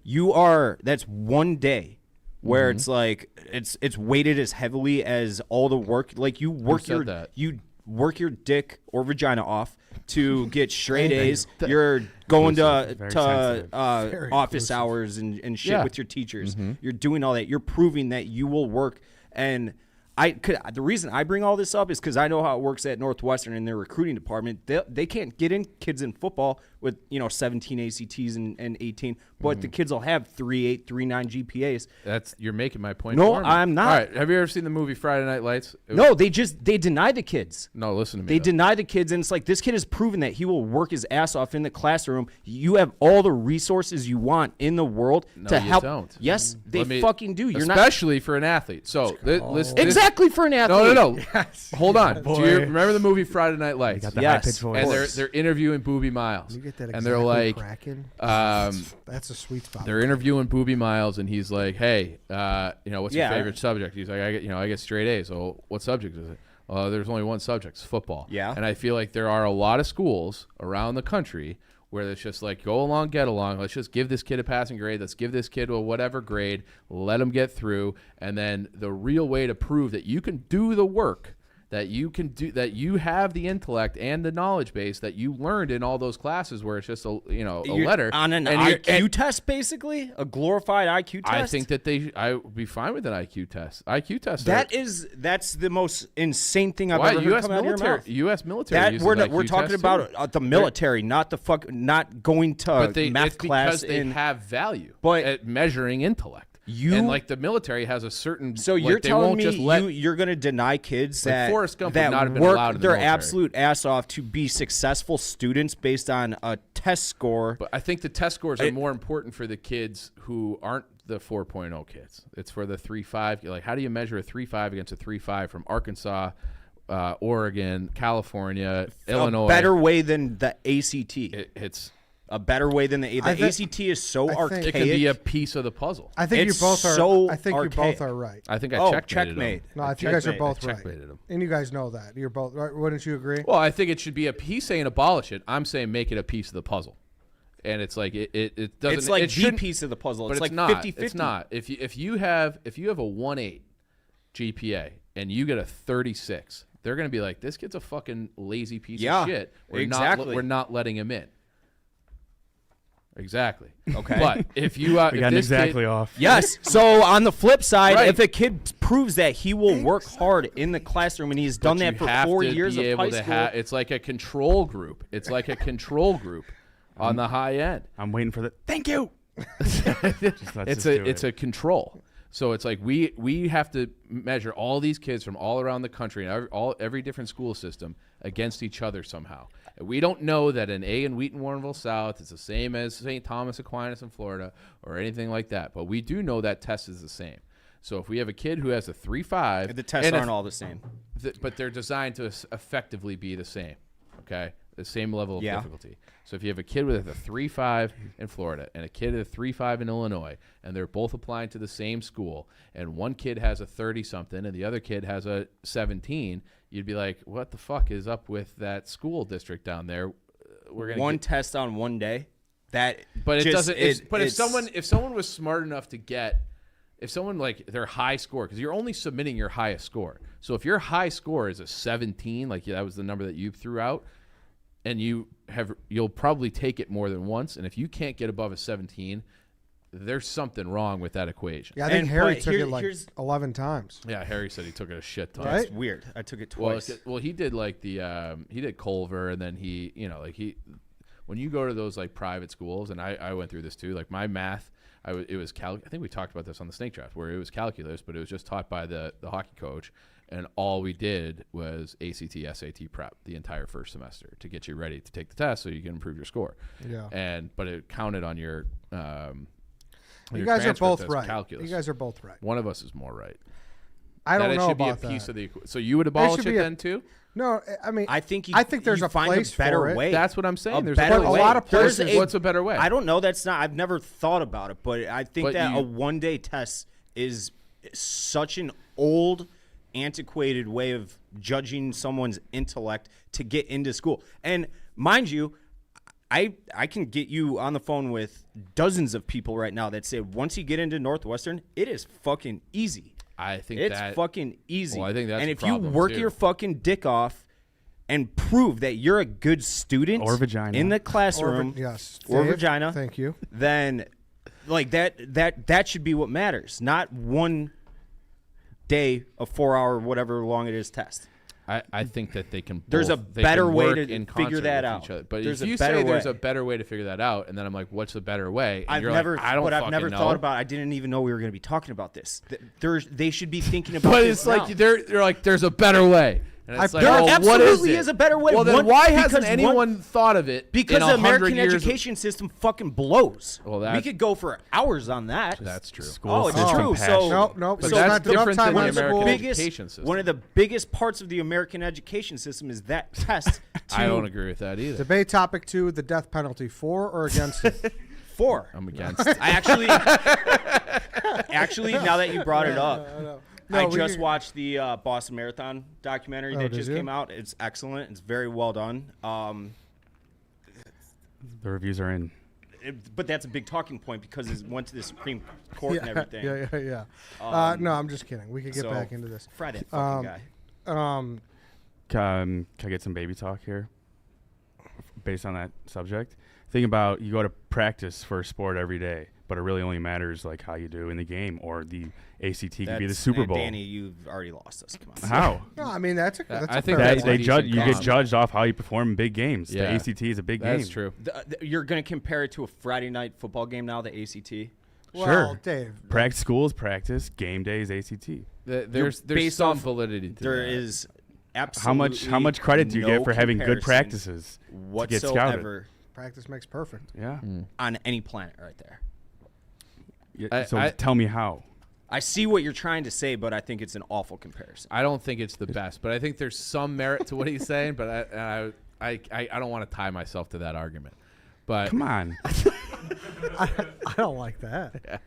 that's one day where it's like it's weighted as heavily as all the work. Like you work your dick or vagina off to get straight A's. You're going to office hours and shit with your teachers. You're doing all that. You're proving that you will work. And the reason I bring all this up is because I know how it works at Northwestern in their recruiting department. They can't get in kids in football with 17 ACTs and 18, but the kids will have 3.8, 3.9 GPAs. You're making my point. No, for me. I'm not. All right. Have you ever seen the movie Friday Night Lights? No, they deny the kids. No, listen to me. They deny the kids, and it's like this kid has proven that he will work his ass off in the classroom. You have all the resources you want in the world to help. Don't. Yes, they fucking do. You're especially for an athlete. So exactly for an athlete. No. Yes. Hold on. Boy. Do you remember the movie Friday Night Lights? Got the Yes. high-pitched voice. And they're interviewing Booby Miles. You get that and they're exactly like, cracking. That's a sweet spot. they're interviewing Booby Miles, and he's like, "Hey, what's your favorite subject?" He's like, I get straight A's. So what subject is it? There's only one subject, it's football. Yeah. And I feel like there are a lot of schools around the country where it's just like, go along, get along. Let's just give this kid a passing grade. Let's give this kid a whatever grade. Let him get through. And then the real way to prove that you can do the work, that you you have the intellect and the knowledge base that you learned in all those classes where it's just a letter on an IQ test, basically a glorified IQ test. I think that I would be fine with an IQ test. IQ test. That's the most insane thing I've Why? ever heard come out of your mouth. U.S. military. That we're talking about the military, not not going to math it's class. Because they have value, but at measuring intellect. And like the military has a certain. So you're telling me you're going to deny kids that Forrest Gump would not have been allowed in the their military. absolute ass off to be successful students based on a test score? But I think the test scores are more important for the kids who aren't the 4.0 kids. It's for the 3.5. Like, how do you measure a 3.5 against a 3.5 from Arkansas, Oregon, California, Illinois? A better way than the ACT. It's a better way than the ACT is so archaic. It can be a piece of the puzzle. I think It's you both are. so I think you both are right. I think I checkmated checkmate. him. No, I think you guys are both right, checkmated him. and you guys know that. You're both right. Wouldn't you agree? Well, I think it should be he's saying abolish it. I'm saying make it a piece of the puzzle. And it's like it doesn't. It's like it the piece of the puzzle. But It's like not. 50-50. It's not. If you have a 1.8 GPA and you get a 36, they're going to be like, this kid's a fucking lazy piece of shit. We're not letting him in. Exactly. Okay. But if you we got exactly off. Yes. So on the flip side, Right. if a kid proves that he will work hard in the classroom and he's done that for 4 years of high school, it's like a control group. It's like a control group on the high end. I'm waiting for the thank you. It's a control. So it's like we have to measure all these kids from all around the country and every different school system against each other somehow. And we don't know that an A in Wheaton, Warrenville South is the same as St. Thomas Aquinas in Florida or anything like that. But we do know that test is the same. So if we have a kid who has a 3.5, the tests aren't all the same. But they're designed to effectively be the same. Okay, the same level of difficulty. So if you have a kid with a 3.5 in Florida and a kid with a 3.5 in Illinois, and they're both applying to the same school, and one kid has a 30-something and the other kid has a 17, you'd be like, what the fuck is up with that school district down there? We're gonna test on one day. But it doesn't. If someone was smart enough to get if someone like their high score, because you're only submitting your highest score. So if your high score is a 17, like that was the number that you threw out, and you'll probably take it more than once. And if you can't get above a 17, there's something wrong with that equation. Yeah, I think And- Harry but took here- it like here's- 11 times. Yeah, Harry said he took it a shit ton. Right? That's weird. I took it Well, twice. well, he did like he did Culver, and then when you go to those like private schools, and I went through this too. Like my math, it was I think we talked about this on the snake draft, where it was calculus, but it was just taught by the hockey coach, and all we did was ACT, SAT prep the entire first semester to get you ready to take the test so you can improve your score. Yeah. But it counted on your. You guys are both right. Calculus. You guys are both right. One of us is more right. I don't know should be a about piece that. of the. So you would abolish it be a- then too? No, I mean, I think there's you a find place a better for it. way. That's what I'm saying. There's better a way. lot of There's places- What's a better way? I don't know. That's not. I've never thought about it, but I think But that you- a one-day test is such an old, antiquated way of judging someone's intellect to get into school. And mind you, I can get you on the phone with dozens of people right now that say once you get into Northwestern, it is fucking easy. I think It's that fucking easy. Well, I think that's and a if you problem, work too. your fucking dick off and prove that you're a good student Or vagina. in the classroom, yes. or Dave, vagina, Thank you. then like that should be what matters, not one day, a 4-hour, whatever long it is test. I think that they can. There's both, a they better can way work to in figure concert that with out. each other. But There's if a you better say there's way. a better way to figure that out, and then I'm like, what's the better way? And I've you're never, like, I don't but I've fucking never know. thought about. I didn't even know we were going to be talking about this. They should be thinking about. But this it's like now. they're like, there's a better way. And it's like, there oh, what absolutely is is a better way. Well, then One- why hasn't because anyone thought of it? Because in the 100 American years of- education system fucking blows. Well, we could go for hours on that. That's true. Oh, it's School true. system So Nope, nope. But So that's not enough different time than on the American school. education system. One of the biggest parts of the American education system is that test. I don't agree with that either. Debate topic 2: the death penalty. For or against it? For. I'm against it. I actually, now that you brought it up, No, I we just can- watched the Boston Marathon documentary that did just you? came out. It's excellent. It's very well done. The reviews are in. But that's a big talking point because it went to the Supreme Court and everything. Yeah. No, I'm just kidding. We could get So, back into this. Fry that fucking guy. Can I get some baby talk here based on that subject? Think about you go to practice for a sport every day, but it really only matters like how you do in the game, or the ACT could be the That's- Super Bowl. Danny, you've already lost us. Come on. How? No, I mean that's a I think fair that's point. They a judge. decent You get comp. judged off how you perform in big games. Yeah. The ACT is a big game. That's true. You're going to compare it to a Friday night football game now, the ACT? Well, Sure. Dave. Practice schools, practice game days, ACT. There's based some off- validity to There that. is absolutely How much credit do you no get for having good comparison practices to get scouted? whatsoever Practice makes perfect. Yeah. on any planet right there. Yeah, so I- tell me how. I see what you're trying to say, but I think it's an awful comparison. I don't think it's the best, but I think there's some merit to what he's saying. But I don't want to tie myself to that argument. But Come on. I don't like that.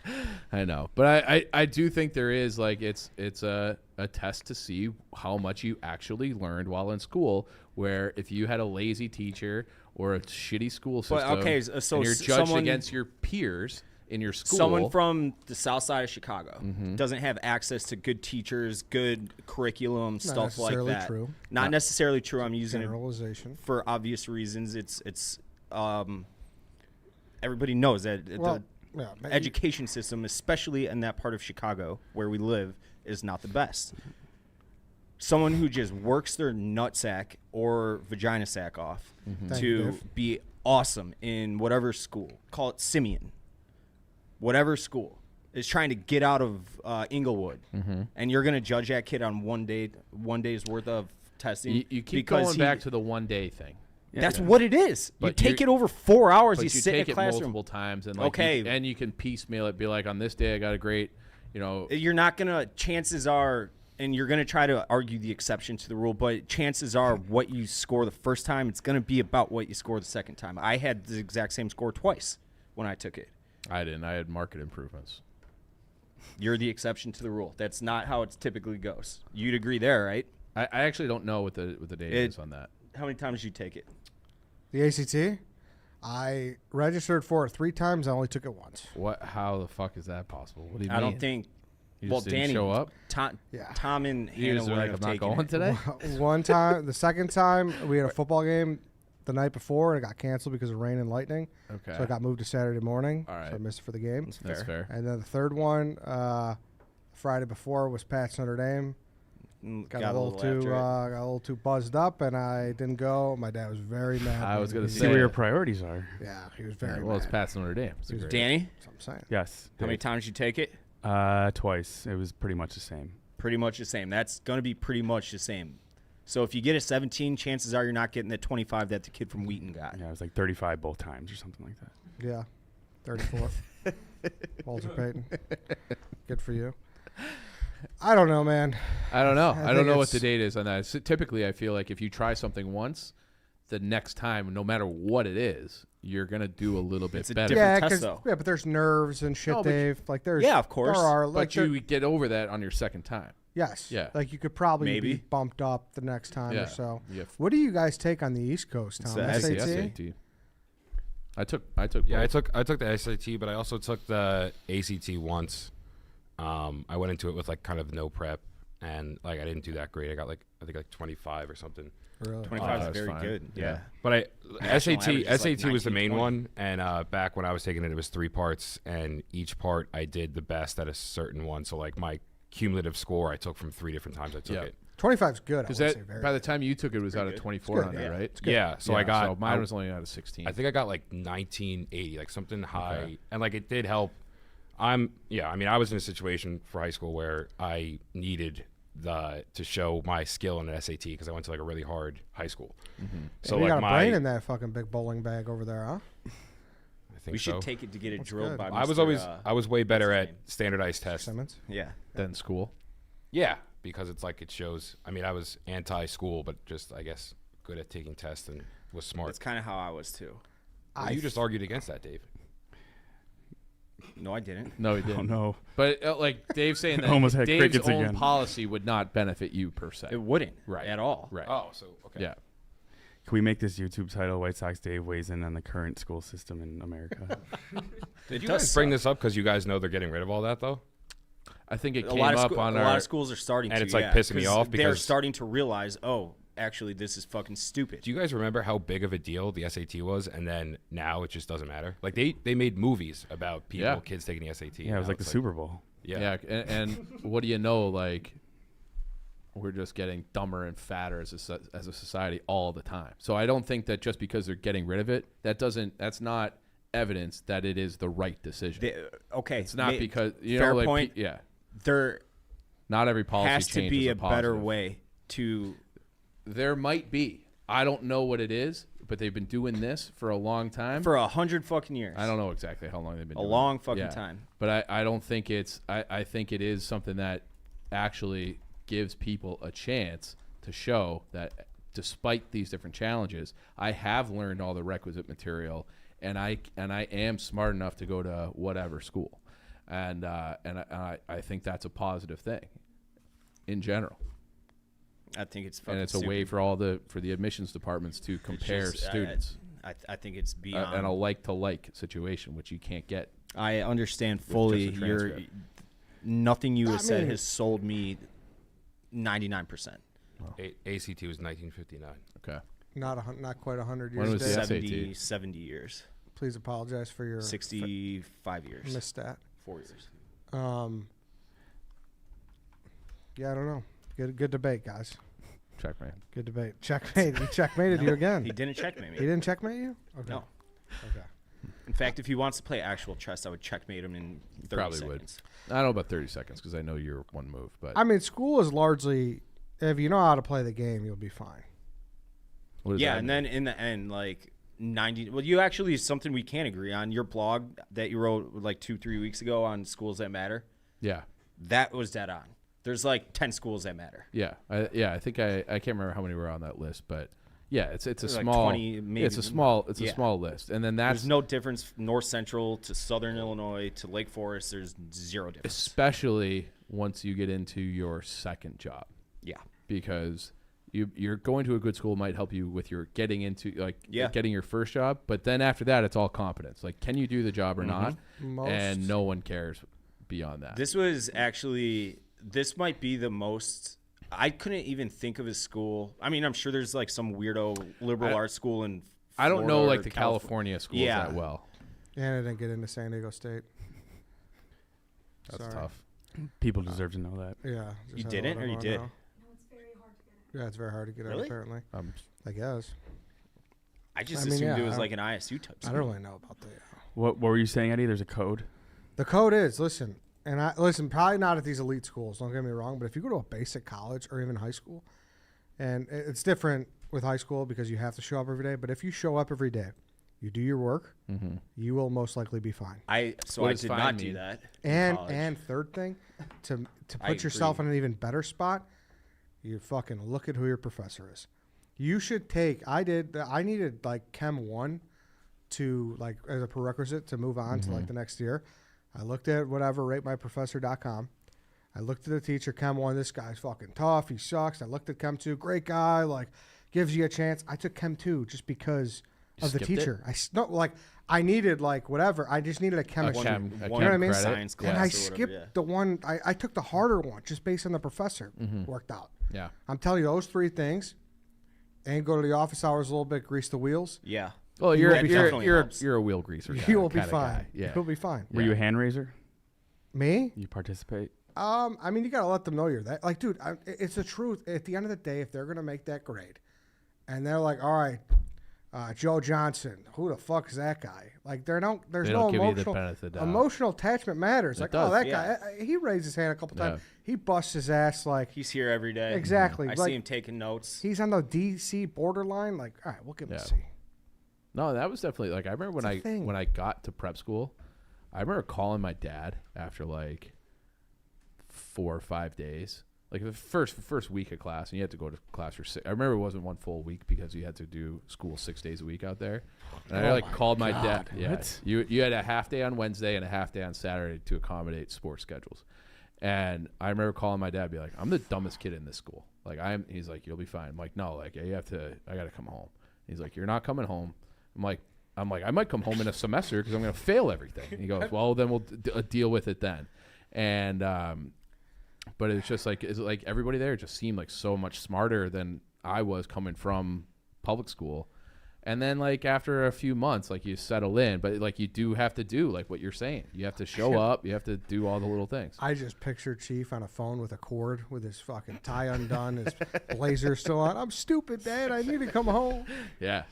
I know, but I do think there is like it's a test to see how much you actually learned while in school. Where if you had a lazy teacher or a shitty school system, But, okay, so and you're judged someone- against your peers in your school, Someone from the south side of Chicago Mm-hmm. doesn't have access to good teachers, good curriculum, stuff like necessarily that. true. Not necessarily true. I'm using it Generalization. for obvious reasons. It's everybody knows that Well, the yeah, but education system, especially in that part of Chicago where we live, is not the best. Someone who just works their nutsack or vagina sack off Thank you, to Dave. be awesome in whatever school, call it Simeon, whatever school, is trying to get out of Inglewood, and you're going to judge that kid on one day's worth of testing. you keep because going back to the 1 day thing. that's what it is. But you take you- it over 4 hours. But You you sit in take a it classroom. multiple times, and like Okay. and you can piecemeal it. Be like, on this day, I got a great, You're not gonna. Chances are, and you're gonna try to argue the exception to the rule, but chances are, what you score the first time, it's gonna be about what you score the second time. I had the exact same score twice when I took it. I didn't. I had market improvements. You're the exception to the rule. That's not how it typically goes. You'd agree there, right? I actually don't know what the data is on that. How many times did you take it? The ACT, I registered for it 3 times. I only took it once. What? How the fuck is that possible? What do you mean? I don't think You Well, just didn't Danny, show up. Tom, Yeah. Tom and You Hannah just were would like, have I'm not taken going it. today. One time, the second time, we had a football game the night before, and it got canceled because of rain and lightning. Okay. So it got moved to Saturday morning. All right. So I missed it for the game. That's fair. And then the third one, Friday before, was Pat's Notre Dame. Got a little too buzzed up, and I didn't go. My dad was very mad. I was gonna See say where your priorities are. Yeah, he was very Well, it's mad. Pat's Notre Dame. It's a He was great- Danny, That's what I'm saying. Yes. how many Dave. times did you take it? Twice. It was pretty much the same. Pretty much the same. That's going to be pretty much the same. So if you get a 17, chances are you're not getting the 25 that the kid from Wheaton got. Yeah, it was like 35 both times or something like that. Yeah, 34th. Walter Payton. Good for you. I don't know, man. I don't know. I I don't think know what the it's- date is on that. So typically, I feel like if you try something once, the next time, no matter what it is, you're gonna do a little bit It's a better. different Yeah, test, 'cause- though. yeah, but there's nerves and shit, No, but Dave. Like there's Yeah, of course. There are, like, But you get over that on your second time. yes, Yeah. Like you could probably Maybe. be bumped up the next time Yeah. or so. Yeah. What do you guys take on the East Coast, It's Tom? the That's the SAT? SAT. I took. Yeah, both. I took the SAT, but I also took the ACT once. I went into it with like kind of no prep, and like I didn't do that great. I got like I think like 25 or something. Really? 25 is that's very fine. good. Yeah. But National average is like SAT was the 19, main 20. one, and back when I was taking it, it was 3 parts, and each part I did the best at a certain one. So like my cumulative score, I took from 3 different times I took Yeah. it. 25's good. Because I would say very by the good. time you took it, it was out of good. 2400, yeah. right? Yeah, so I got So mine was only out of 16. I think I got like 1980, like something high, Okay. and like it did help. I mean, I was in a situation for high school where I needed to show my skill in an SAT because I went to like a really hard high school. So you like got a my, brain in that fucking big bowling bag over there, huh? I think We should so. take it to get it That's drilled good. by I was Mr., always I was way better what's at his name? standardized tests. Simmons. Yeah. then school. Yeah, because it's like it shows. I mean, I was anti-school, but just I guess good at taking tests and was smart. That's kind of how I was too. Well, you just argued against that, Dave. No, I didn't. No, he Oh didn't. no. But like Dave saying that Almost had Dave's crickets own again. policy would not benefit you per se. It wouldn't. Right. At all. Right. Oh, so okay. Yeah. Can we make this YouTube title White Sox Dave weighs in on the current school system in America? Did you does guys bring suck. this up because you guys know they're getting rid of all that though? I think it A came lot, up of on a our. lot of schools are starting And to. it's, like, yeah, pissing me 'cause off they're because- starting to realize, oh, actually, this is fucking stupid. Do you guys remember how big of a deal the SAT was, and then now it just doesn't matter? Like they made movies about people, Yeah. kids taking the SAT. yeah, it was Now like the it's Super Bowl. Yeah, and what do you know? Like, we're just getting dumber and fatter as a society all the time. So I don't think that just because they're getting rid of it, that's not evidence that it is the right decision. Okay. It's not because fair like, point. yeah, There not every policy has to change be is a better positive. way to. There might be. I don't know what it is, but they've been doing this for a long time. For 100 fucking years. I don't know exactly how long they've been A doing it. long fucking Yeah. time. But I don't think it's I think it is something that actually gives people a chance to show that despite these different challenges, I have learned all the requisite material and I am smart enough to go to whatever school. And I think that's a positive thing in general. I think it's fucking And it's a way for the admissions departments to compare just, students. I think it's beyond. And a like-to-like situation, which you can't get. I understand just a fully. transcript. Nothing you have said mean- has sold me 99%. ACT was 1959. Okay. Not quite 100 When years. was the Dave. SAT? 70 years. Please apologize for your 65 years. misstat. 4 years. Yeah, I don't know. Good debate, guys. Check, man. Good debate. Checkmate. He checkmated you again. He didn't checkmate me. He didn't checkmate you? Okay. No. Okay. In fact, if he wants to play actual chess, I would checkmate him in 30 Probably would. seconds. I don't know about 30 seconds because I know you're one move, but I mean, school is largely, if you know how to play the game, you'll be fine. what does Yeah, that and mean? then in the end, like 90. Well, you actually something we can agree on. Your blog that you wrote like 2-3 weeks ago on schools that matter. Yeah. That was dead on. There's like 10 schools that matter. Yeah. I think I can't remember how many were on that list, but yeah, it's a Like small 20, maybe. it's a small Yeah. small list. And then that's There's no difference North Central to Southern Illinois to Lake Forest. There's zero difference. especially once you get into your second job, Yeah. because you're going to a good school might help you with your getting into getting your first job, but then after that it's all competence. Like, can you do the job or not? Most- And no one cares beyond that. This might be the most. I couldn't even think of a school. I mean, I'm sure there's like some weirdo liberal arts school in I don't know Florida like or the California schools that well. And I didn't get into San Diego State. That's Sorry. tough. People deserve to know that. Yeah. just You had to didn't, let or you everyone did? know. Yeah, it's very hard to get in, Really? apparently. Um, I guess. I just I mean, assumed yeah, it was I like an ISU type. I School. don't really know about that. What were you saying, Eddie? There's a code. The code is, listen, probably not at these elite schools, don't get me wrong, but if you go to a basic college or even high school, and it's different with high school because you have to show up every day, but if you show up every day, you do your work, you will most likely be fine. I What did does not fine do mean? that. in And college. and third thing, to I put yourself agree. in an even better spot, you fucking look at who your professor is. You should take. I needed like Chem 1 to like as a prerequisite to move on to like the next year. I looked at whatever ratemyprofessor.com. I looked at the teacher Chem 1. This guy's fucking tough. He sucks. I looked at Chem 2. Great guy. Like gives you a chance. I took Chem 2 just because of the skipped it? teacher. I needed like whatever. I just needed a chemistry. chem you know chem what I mean? credit. Science class And I or whatever, skipped yeah. the one. I took the harder one just based on the professor. Worked out. Yeah. I'm telling you, those three things, and go to the office hours a little bit, grease the wheels. Yeah. Well, You will be definitely helps. you're a wheel greaser. You will be kinda fine. guy. Yeah. You'll be fine. Were you a hand raiser? Me? You participate? I mean, you gotta let them know you're that. Like, dude, it's the truth. At the end of the day, if they're gonna make that grade, and they're like, all right, Joe Johnson, who the fuck is that guy? Like, there's They no don't give you the emotional benefit of the doubt. emotional attachment matters. It Like, does, oh, that yeah. guy, he raised his hand a couple times. Yeah. He busts his ass. Like, He's here every day. Exactly, I like- see him taking notes. he's on the DC borderline. Like, all right, we'll give him Yeah. a C. No, that was definitely like I remember It's a thing. when I got to prep school, I remember calling my dad after like 4 or 5 days, like the first week of class, and you had to go to class for 6. I remember it wasn't one full week because you had to do school 6 days a week out there. And I like called my dad. Yeah, what? you had a half day on Wednesday and a half day on Saturday to accommodate sports schedules. And I remember calling my dad, be like, "I'm the dumbest kid in this school. Like He's like, "You'll be fine." I'm like, "No, like you have to. I got to come home." He's like, "You're not coming home." I'm like, I might come home in a semester because I'm going to fail everything. And he goes, "Well, then we'll deal with it then." And but it's just like everybody there just seemed like so much smarter than I was coming from public school. And then like after a few months, like you settle in, but like you do have to do like what you're saying. You have to show up. You have to do all the little things. I just picture Chief on a phone with a cord, with his fucking tie undone, his blazer still on. I'm stupid, Dad. I need to come home. Yeah.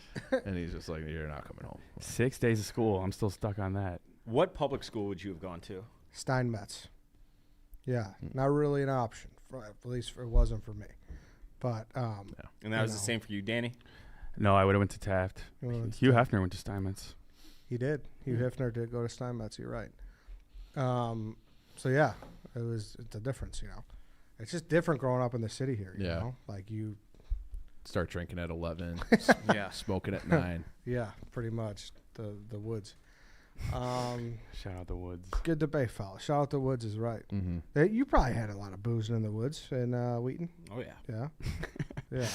And he's just like, "You're not coming home." 6 days of school. I'm still stuck on that. What public school would you have gone to? Steinmetz. Yeah, not really an option. At least it wasn't for me. But And that was the same for you, Danny? No, I would have went to Taft. You would've went to Hugh Hefner went to Steinmetz. he did. Hugh Hefner did go to Steinmetz. You're right. So yeah, it's a difference. You know, it's just different growing up in the city here. You Yeah. know, like you. Start drinking at 11, Yeah. smoking at 9. Yeah, pretty much the woods. Shout out the Woods. Good debate, fella. Shout out the Woods is right. Mm-hmm. You probably had a lot of boozing in the woods in Wheaton. Oh, yeah. Yeah, yeah.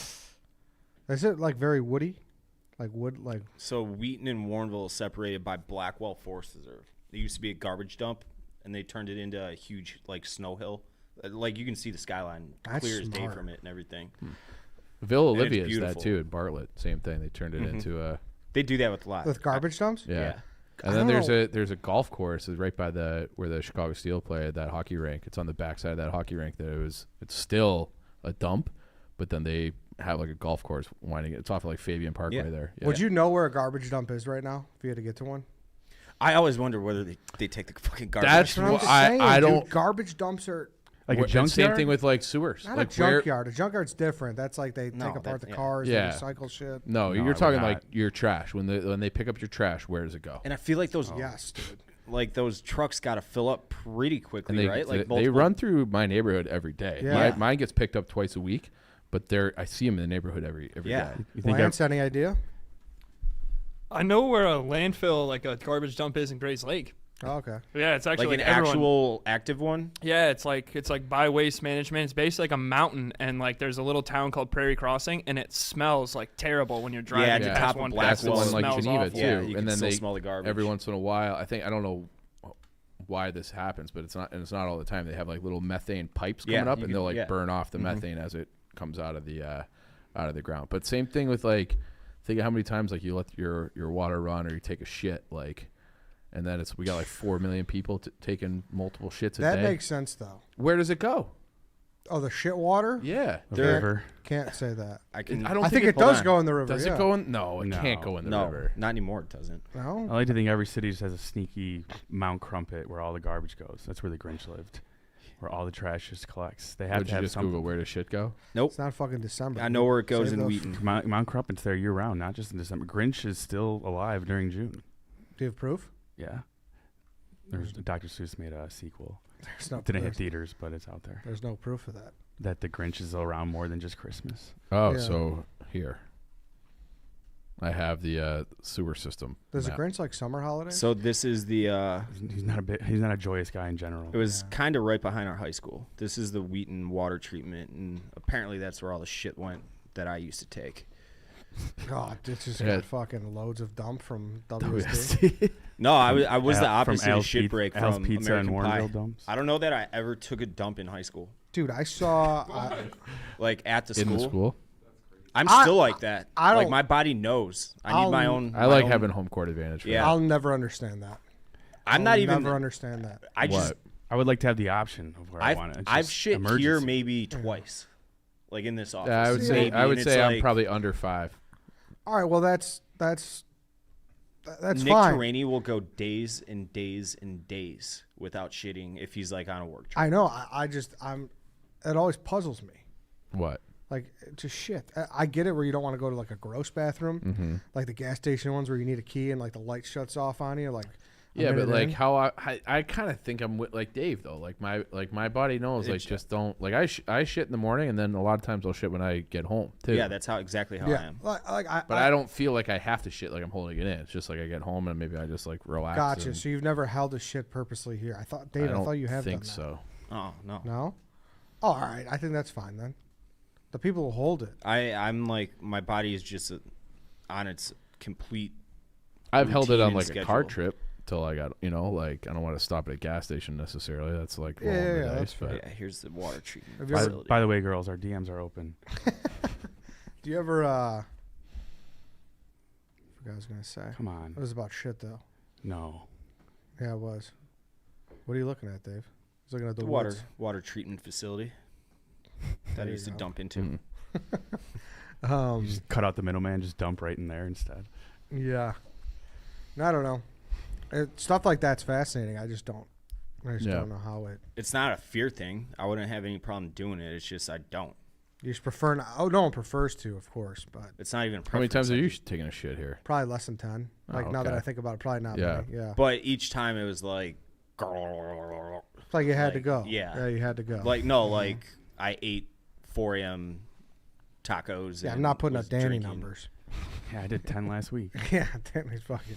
Is it like very woody, like wood, like? So Wheaton and Warrenville is separated by Blackwell Forest Reserve. It used to be a garbage dump, and they turned it into a huge like snow hill. Like you can see the skyline That's clear as day smart. from it and everything. Villa And it's Olivia is that beautiful. too. In Bartlett, same thing. They turned it into a They do that with a lot. With garbage dumps? yeah. Yeah. I And then don't know. there's a golf course is right by where the Chicago Steel played, that hockey rink. It's on the backside of that hockey rink. It's still a dump, but then they have like a golf course winding. It's off of like Fabian Parkway Yeah. there. Yeah. Would you know where a garbage dump is right now if you had to get to one? I always wonder whether they take the fucking garbage. That's That's what I'm Well, just I- saying. I dude. don't- Garbage dumps are Like a And junkyard? Same thing with like sewers. not like a junkyard. A junkyard's different. That's like they No, take apart that- the yeah. cars Yeah. and recycle shit. No, No, I you're would talking not. like your trash. When they pick up your trash, where does it go? And I feel like those Yes, dude. like those trucks got to fill up pretty quickly, And they right? Like they multiple- run through my neighborhood every day. Yeah. Mine gets picked up twice a week, but I see them in the neighborhood every Yeah. day. You think Lance, any idea? I know where a landfill, like a garbage dump, is in Grays Lake. Oh, okay. Yeah, it's actually like an everyone- actual active one. Yeah, it's like by waste management. It's basically like a mountain, and like there's a little town called Prairie Crossing, and it smells like terrible when you're driving at the past top of one. Blackwell. That's the one It like smells Geneva awful. too. Yeah, you and can then still they smell the garbage. every once in a while. I don't know why this happens, but it's not all the time. They have like little methane pipes Yeah, coming up, you and can- they'll like yeah. burn off the methane as it comes out of the ground. But same thing with like, think of how many times like you let your water run or you take a shit, like, and then we got like 4 million people taking multiple shits a That day. makes sense though. Where does it go? Oh, the shit water? Yeah, The There- river. Can't say that. I can. I don't I think it hold does on. go in the river. Does yeah. it go in? No, it No. can't go in the No, river. not anymore. It doesn't. No. I like to think every city just has a sneaky Mount Crumpet where all the garbage goes. That's where the Grinch lived, where all the trash just collects. They have Would to you have just something. Google where does shit go? Nope. It's not fucking December. I know where it goes Save in those- Wheaton. Mount Crumpet's there year round, not just in December. Grinch is still alive during June. Do you have proof? Yeah. There's Dr. Seuss made a sequel. There's no. Didn't hit there's, theaters, but it's out there. there's no proof of that. That the Grinch is around more than just Christmas. Oh, Yeah. so here. I have the sewer system. Does map. the Grinch like summer holidays? So this is the. He's not a bit. He's not a joyous guy in general. It was kind of right behind our high school. This is the Wheaton water treatment, and apparently that's where all the shit went that I used to take. God, this just Yeah. got fucking loads of dump from Oh, WSD. No, I was the Al- from opposite of Al's shit Pi- break Al's from Pizza and American Pie. Warrenville dumps. I don't know that I ever took a dump in high school, Dude, I saw. like at the in school. the school? I'm I- still like that. I Like don't- my body knows. I need my own. I my like own- having home court advantage. For Yeah. that. I'll never understand that. I'm I'll not even. never understand that. I just. What? I would like to have the option of where I want it. I've shit here emergency. maybe twice, like in this office. Yeah, I would say maybe, I would and it's say I'm like, probably under 5. All right, well that's Nick fine. Turaney will go days and days and days without shitting if he's like on a work trip. I know. It always puzzles me. What? Like just shit. I get it where you don't want to go to like a gross bathroom, Mm-hmm. like the gas station ones where you need a key and like the light shuts off on you. Like a Yeah, but minute like in. how I kind of think I'm with like Dave though. Like my body knows like just don't like I shit in the morning and then a lot of times I'll shit when I get home too. Yeah, that's exactly how I am. like But I don't feel like I have to shit like I'm holding it in. It's just like I get home and maybe I just like relax. Gotcha. and So you've never held a shit purposely here. I thought, Dave, I I thought you have think done that. so. Oh no. No. Oh, all right. I think that's fine then. The people will hold it. I'm like my body is just on its complete. I've held it routine on and like a car schedule. trip till I got like I don't want to stop at a gas station necessarily. That's like Yeah, rolling the yeah, dice, that's but Yeah, here's the water treatment Have you By, ever- facility. by the way, girls, our DMs are open. Do you ever? I forgot what I was gonna say. Come on. It was about shit though. No. Yeah, it was. What are you looking at, Dave? He's looking at the the woods. water treatment facility that There I you used to go. dump into. Mhm. Just cut out the middleman, just dump right in there instead. Yeah. I don't know. Stuff like that's fascinating. I just don't Yeah. know how it. It's not a fear thing. I wouldn't have any problem doing it. It's just I don't. You just prefer. Oh, no one prefers to, of course, but It's not even. A how many times preference. have you taken a shit here? probably less than 10. Like Oh, now that okay. I think about it, probably not Yeah. many. Yeah. But each time it was like. It's like you had to like, go. yeah. Yeah, you had to go. Like no, like I ate 4 a.m. tacos. Yeah, I'm and not putting was up Danny drinking. numbers. Yeah, I did 10 last week. Yeah, Danny's fucking.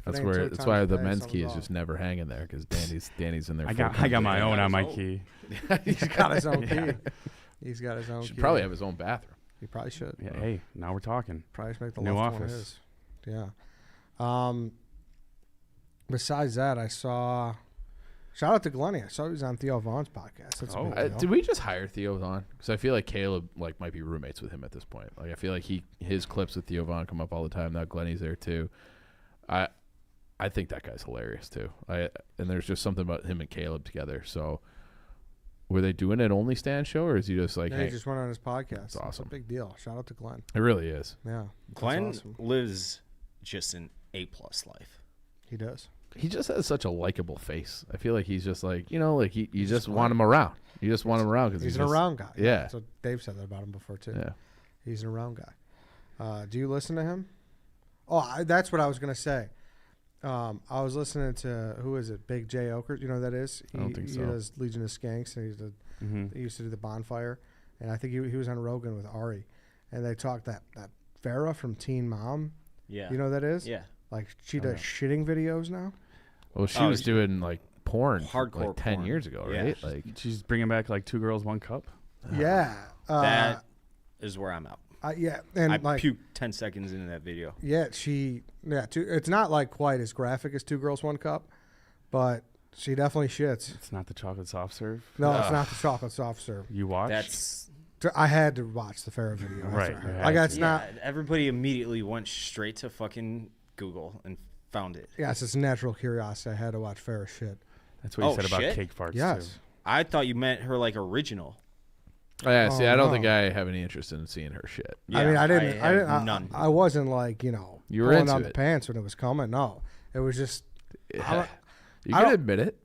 That's ain't where. two That's times why a the day, men's something's key is off. just never hanging there because Danny's in there. I full got my time. own on my his own. key. He's got his own Yeah. key. He's got his own Should key. probably have his own bathroom. He probably should. Yeah, hey, now we're talking. Probably should make the New left one office. his. Yeah. Besides that, I saw. Shout out to Glennie. I saw he was on Theo Vaughn's podcast. That's a Oh. big deal. Did we just hire Theo Vaughn? Because I feel like Caleb like might be roommates with him at this point. Like I feel like his clips with Theo Vaughn come up all the time. Now Glennie's there too. I think that guy's hilarious too. And there's just something about him and Caleb together. So were they doing an only stand show or is he just like, Yeah, hey, he just went on his podcast. It's awesome. a big deal. Shout out to Glenn. it really is. Yeah. that's Glenn awesome. lives just an A+ life. He does. He just has such a likable face. I feel like he's just like, like you just fun. want him around. You just want him around because He's an just, around guy. Yeah. That's what Dave said that about him before, too. Yeah. He's an around guy. Do you listen to him? Oh, that's what I was going to say. I was listening to, who is it? Big J. Oakert. You know who that is? I don't think He so. does Legion of Skanks, and he used to do the Bonfire. And I think he was on Rogan with Ari. And they talked that Farrah from Teen Mom. Yeah. You know who that is? Yeah. Like, she does shitting videos now. Well, she Oh, was doing like porn Hardcore like 10 porn. years ago, Yeah. right? Like She's bringing back like 2 girls, 1 cup. Yeah. That is where I'm out. Yeah. And I like, puked 10 seconds into that video. yeah, it's not like quite as graphic as 2 Girls, 1 Cup, but She definitely shits. It's not the chocolate soft serve. No, it's not the chocolate soft serve. You watch? That's I had to watch the Farrah video. That's Right, what I you heard. had Like to. it's not. Everybody immediately went straight to fucking Google and found it. Yes, it's natural curiosity. I had to watch Farrah shit. That's what you Oh, said about shit? cake farts Yes. too. I thought you meant her like original. Oh, yeah, see, Oh, I don't no. think I have any interest in seeing her shit. I mean, I didn't. I have didn't. none. I wasn't like You were pulling into down the it. pants when it was coming. No, it was just. I- You I can don't- admit it.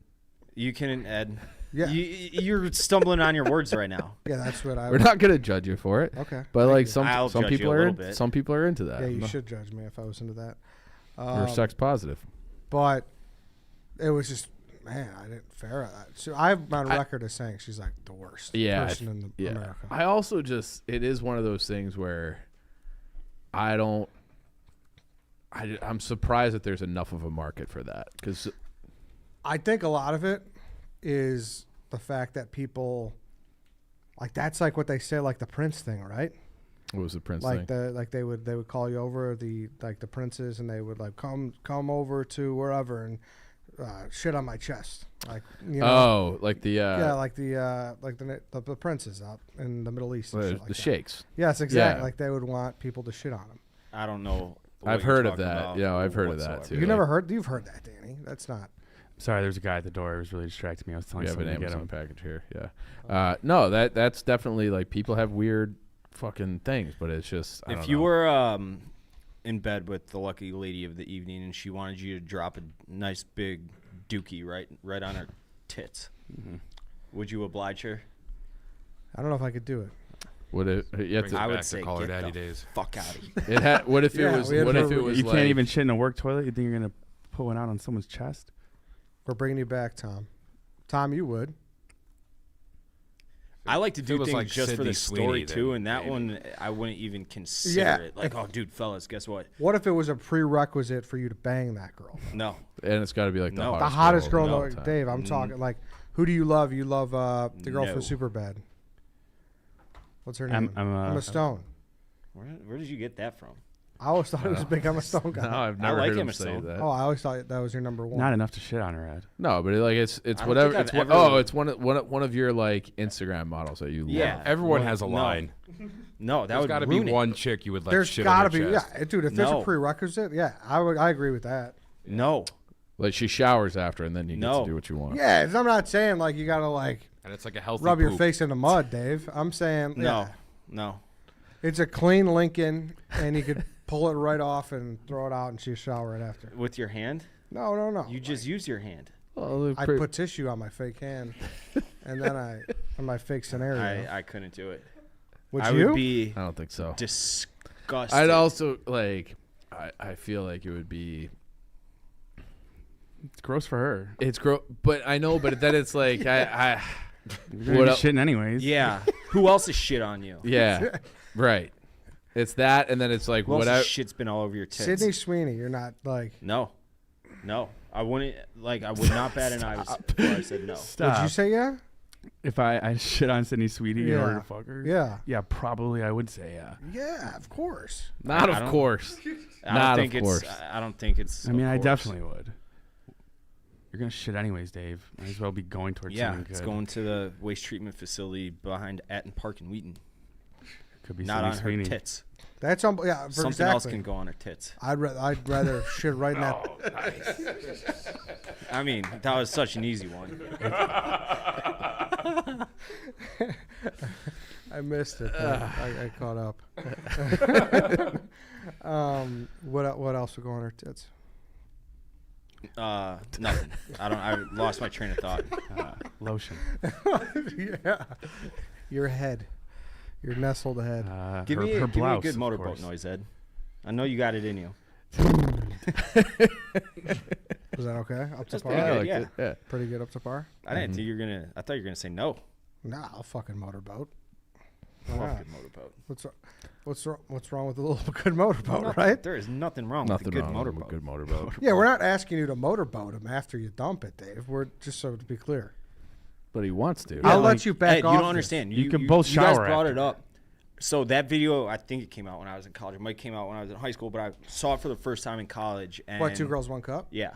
You can, Ed. Yeah. You're stumbling on your words right now. Yeah, that's what I. We're not gonna judge you for it. Okay. But like I'll some judge you people a are little bit. some people are into that. Yeah, you should judge me if I was into that. You're sex positive. But it was just, man, I didn't Farrah. So I'm on record as saying she's like the worst person in America. I also just it is one of those things where I'm surprised that there's enough of a market for that because I think a lot of it is the fact that people, like that's like what they say, like the Prince thing, right? what was the Prince Like thing? they would call you over the princes and they would like come over to wherever and shit on my chest, like Oh, like the like the princes out in the Middle East, and shit like the that. sheiks. Yes, exactly. Yeah. Like they would want people to shit on them. I don't know. what I've you're heard of talking that. about Yeah, I've heard of that, whatsoever. too. You like- never heard? You've heard that, Danny? That's not. Sorry, there's a guy at the door. It was really distracting me. I was telling We have an someone to get Amazon him. package here. Yeah. No, that's definitely like people have weird fucking things, but it's just I If don't you know. were in bed with the lucky lady of the evening and she wanted you to drop a nice big dookie right on her tits, would you oblige her? I don't know if I could do it. Would it? You have Brings to- it I would back to say Call Her get Daddy the days. fuck out of here. what if Yeah, it was? we had What if to- it was? You like, can't even shit in a work toilet. You think you're gonna pull one out on someone's chest? We're bringing you back, Tom. Tom, you would. I like to If it do was things like just for the Sydney story Sweeney, too, then and that maybe. one I wouldn't even consider Yeah. it. Like, oh, dude, fellas, guess what? What if it was a prerequisite for you to bang that girl? No, And it's got to be like No. The hottest girl, of all no, time. Dave. I'm talking like, who do you love? You love the girl No. from Superbad. What's her I'm- name? I'm, Emma Stone. where did you get that from? I always thought it was a big Emma Stone guy. No, I've I never like heard him Emma say Stone. that. Oh, I always thought that was your number one. Not enough to shit on her head. No, but it's don't whatever. think It's I've one, ever- it's one of your like Instagram models that you Yeah. love. Everyone Well, has a no. line. No, that There's would got to be ruin it. one chick you would let There's shit got to on be, her chest. yeah, dude. If there's No. a prerequisite, yeah, I agree with that. No, Like she showers after, and then you get No. to do what you want. Yeah, I'm not saying like you gotta like And it's like a healthy rub your poop. face in the mud, Dave. I'm saying yeah, no. it's a clean Lincoln, and you could pull it right off and throw it out, and she shower it after. With your hand, No. you just use your hand. Well, I put tissue on my fake hand, and then on my fake scenario. I couldn't do it. Would I you? would be I don't think so. disgusted. I'd also like. I feel like it would be. It's gross for her. It's but I know, but then it's like I You're gonna What be el- shitting anyways. Yeah. Who else is shit on you? yeah, right. It's that, and then it's like Who else's whatever. shit's been all over your tits? Sydney Sweeney, you're not like. No. I wouldn't. Like, I would not bat an eye before I said no. Stop. Would you say yeah? If I shit on Sydney Sweetie in order Yeah. to fuck her? Yeah. Yeah, probably I would say yeah. Yeah, of course. Not I of don't- course. I Not don't of think course. I don't think it's. I mean, of I course. definitely would. You're gonna shit anyways, Dave. Might as well be going towards Yeah, something good. it's going to the waste treatment facility behind Atten Park in Wheaton. Could be Not Sydney on her Sweeney. tits. That's yeah. For Something else exactly. can go on her tits. I'd rather shit right now. I mean, that was such an easy one. I missed it. But I caught up. What else would go on her tits? Nothing. I lost my train of thought. Lotion. Yeah, your head, your nestled head. Give her, me her a blouse, good of motorboat course. noise, Ed. I know you got it in you. Was that okay? Up to That's par. pretty good, liked yeah. it, yeah. Pretty good up to par. I didn't think you were gonna. I thought you were gonna say no. Nah, I'll fucking motorboat. I Why love a not? good motorboat. What's wrong with a little good motorboat, right? There is nothing wrong Nothing with a good wrong with motorboat. a good motorboat. Yeah, we're not asking you to motorboat him after you dump it, Dave. We're just so to be clear. But he wants to. I'll like, let you back Ed, off. you don't this. understand. You can both You guys shower brought after. it up. So that video, I think it came out when I was in college. It might came out when I was in high school, but I saw it for the first time in college. And What, 2 girls, 1 cup? Yeah.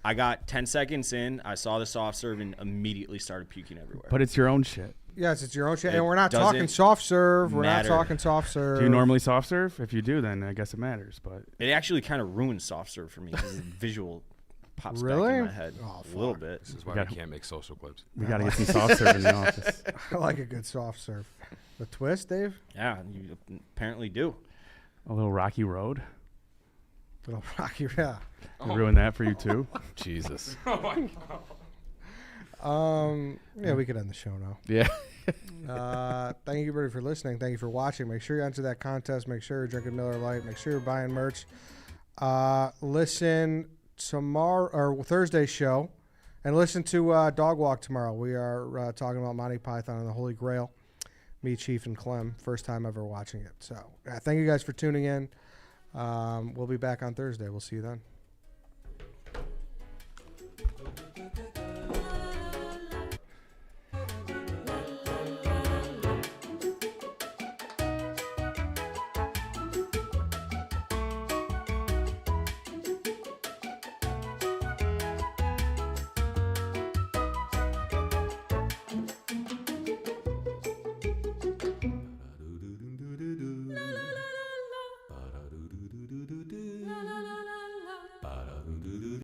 I got 10 seconds in. I saw the soft serve and immediately started puking everywhere. But it's your own shit. Yes, it's your own shit. It And we're not talking doesn't soft serve. We're matter. not talking soft serve. Do you normally soft serve? If you do, then I guess it matters. But It actually kind of ruined soft serve for me because the visual pops back Really? in my head a little bit. This is why got- we can't make social clips. we got to get some soft serve in the office. I like a good soft serve. The twist, Dave? Yeah, you apparently do. A little rocky road. Little rocky, yeah. We ruined that for you too. Jesus. Yeah, we could end the show now. Yeah. Thank you, everybody, for listening. Thank you for watching. Make sure you enter that contest. Make sure you're drinking Miller Lite. Make sure you're buying merch. Listen tomorrow or Thursday's show, and listen to Dog Walk tomorrow. We are talking about Monty Python and the Holy Grail. Me, Chief, and Clem. First time ever watching it. So thank you guys for tuning in. We'll be back on Thursday. We'll see you then.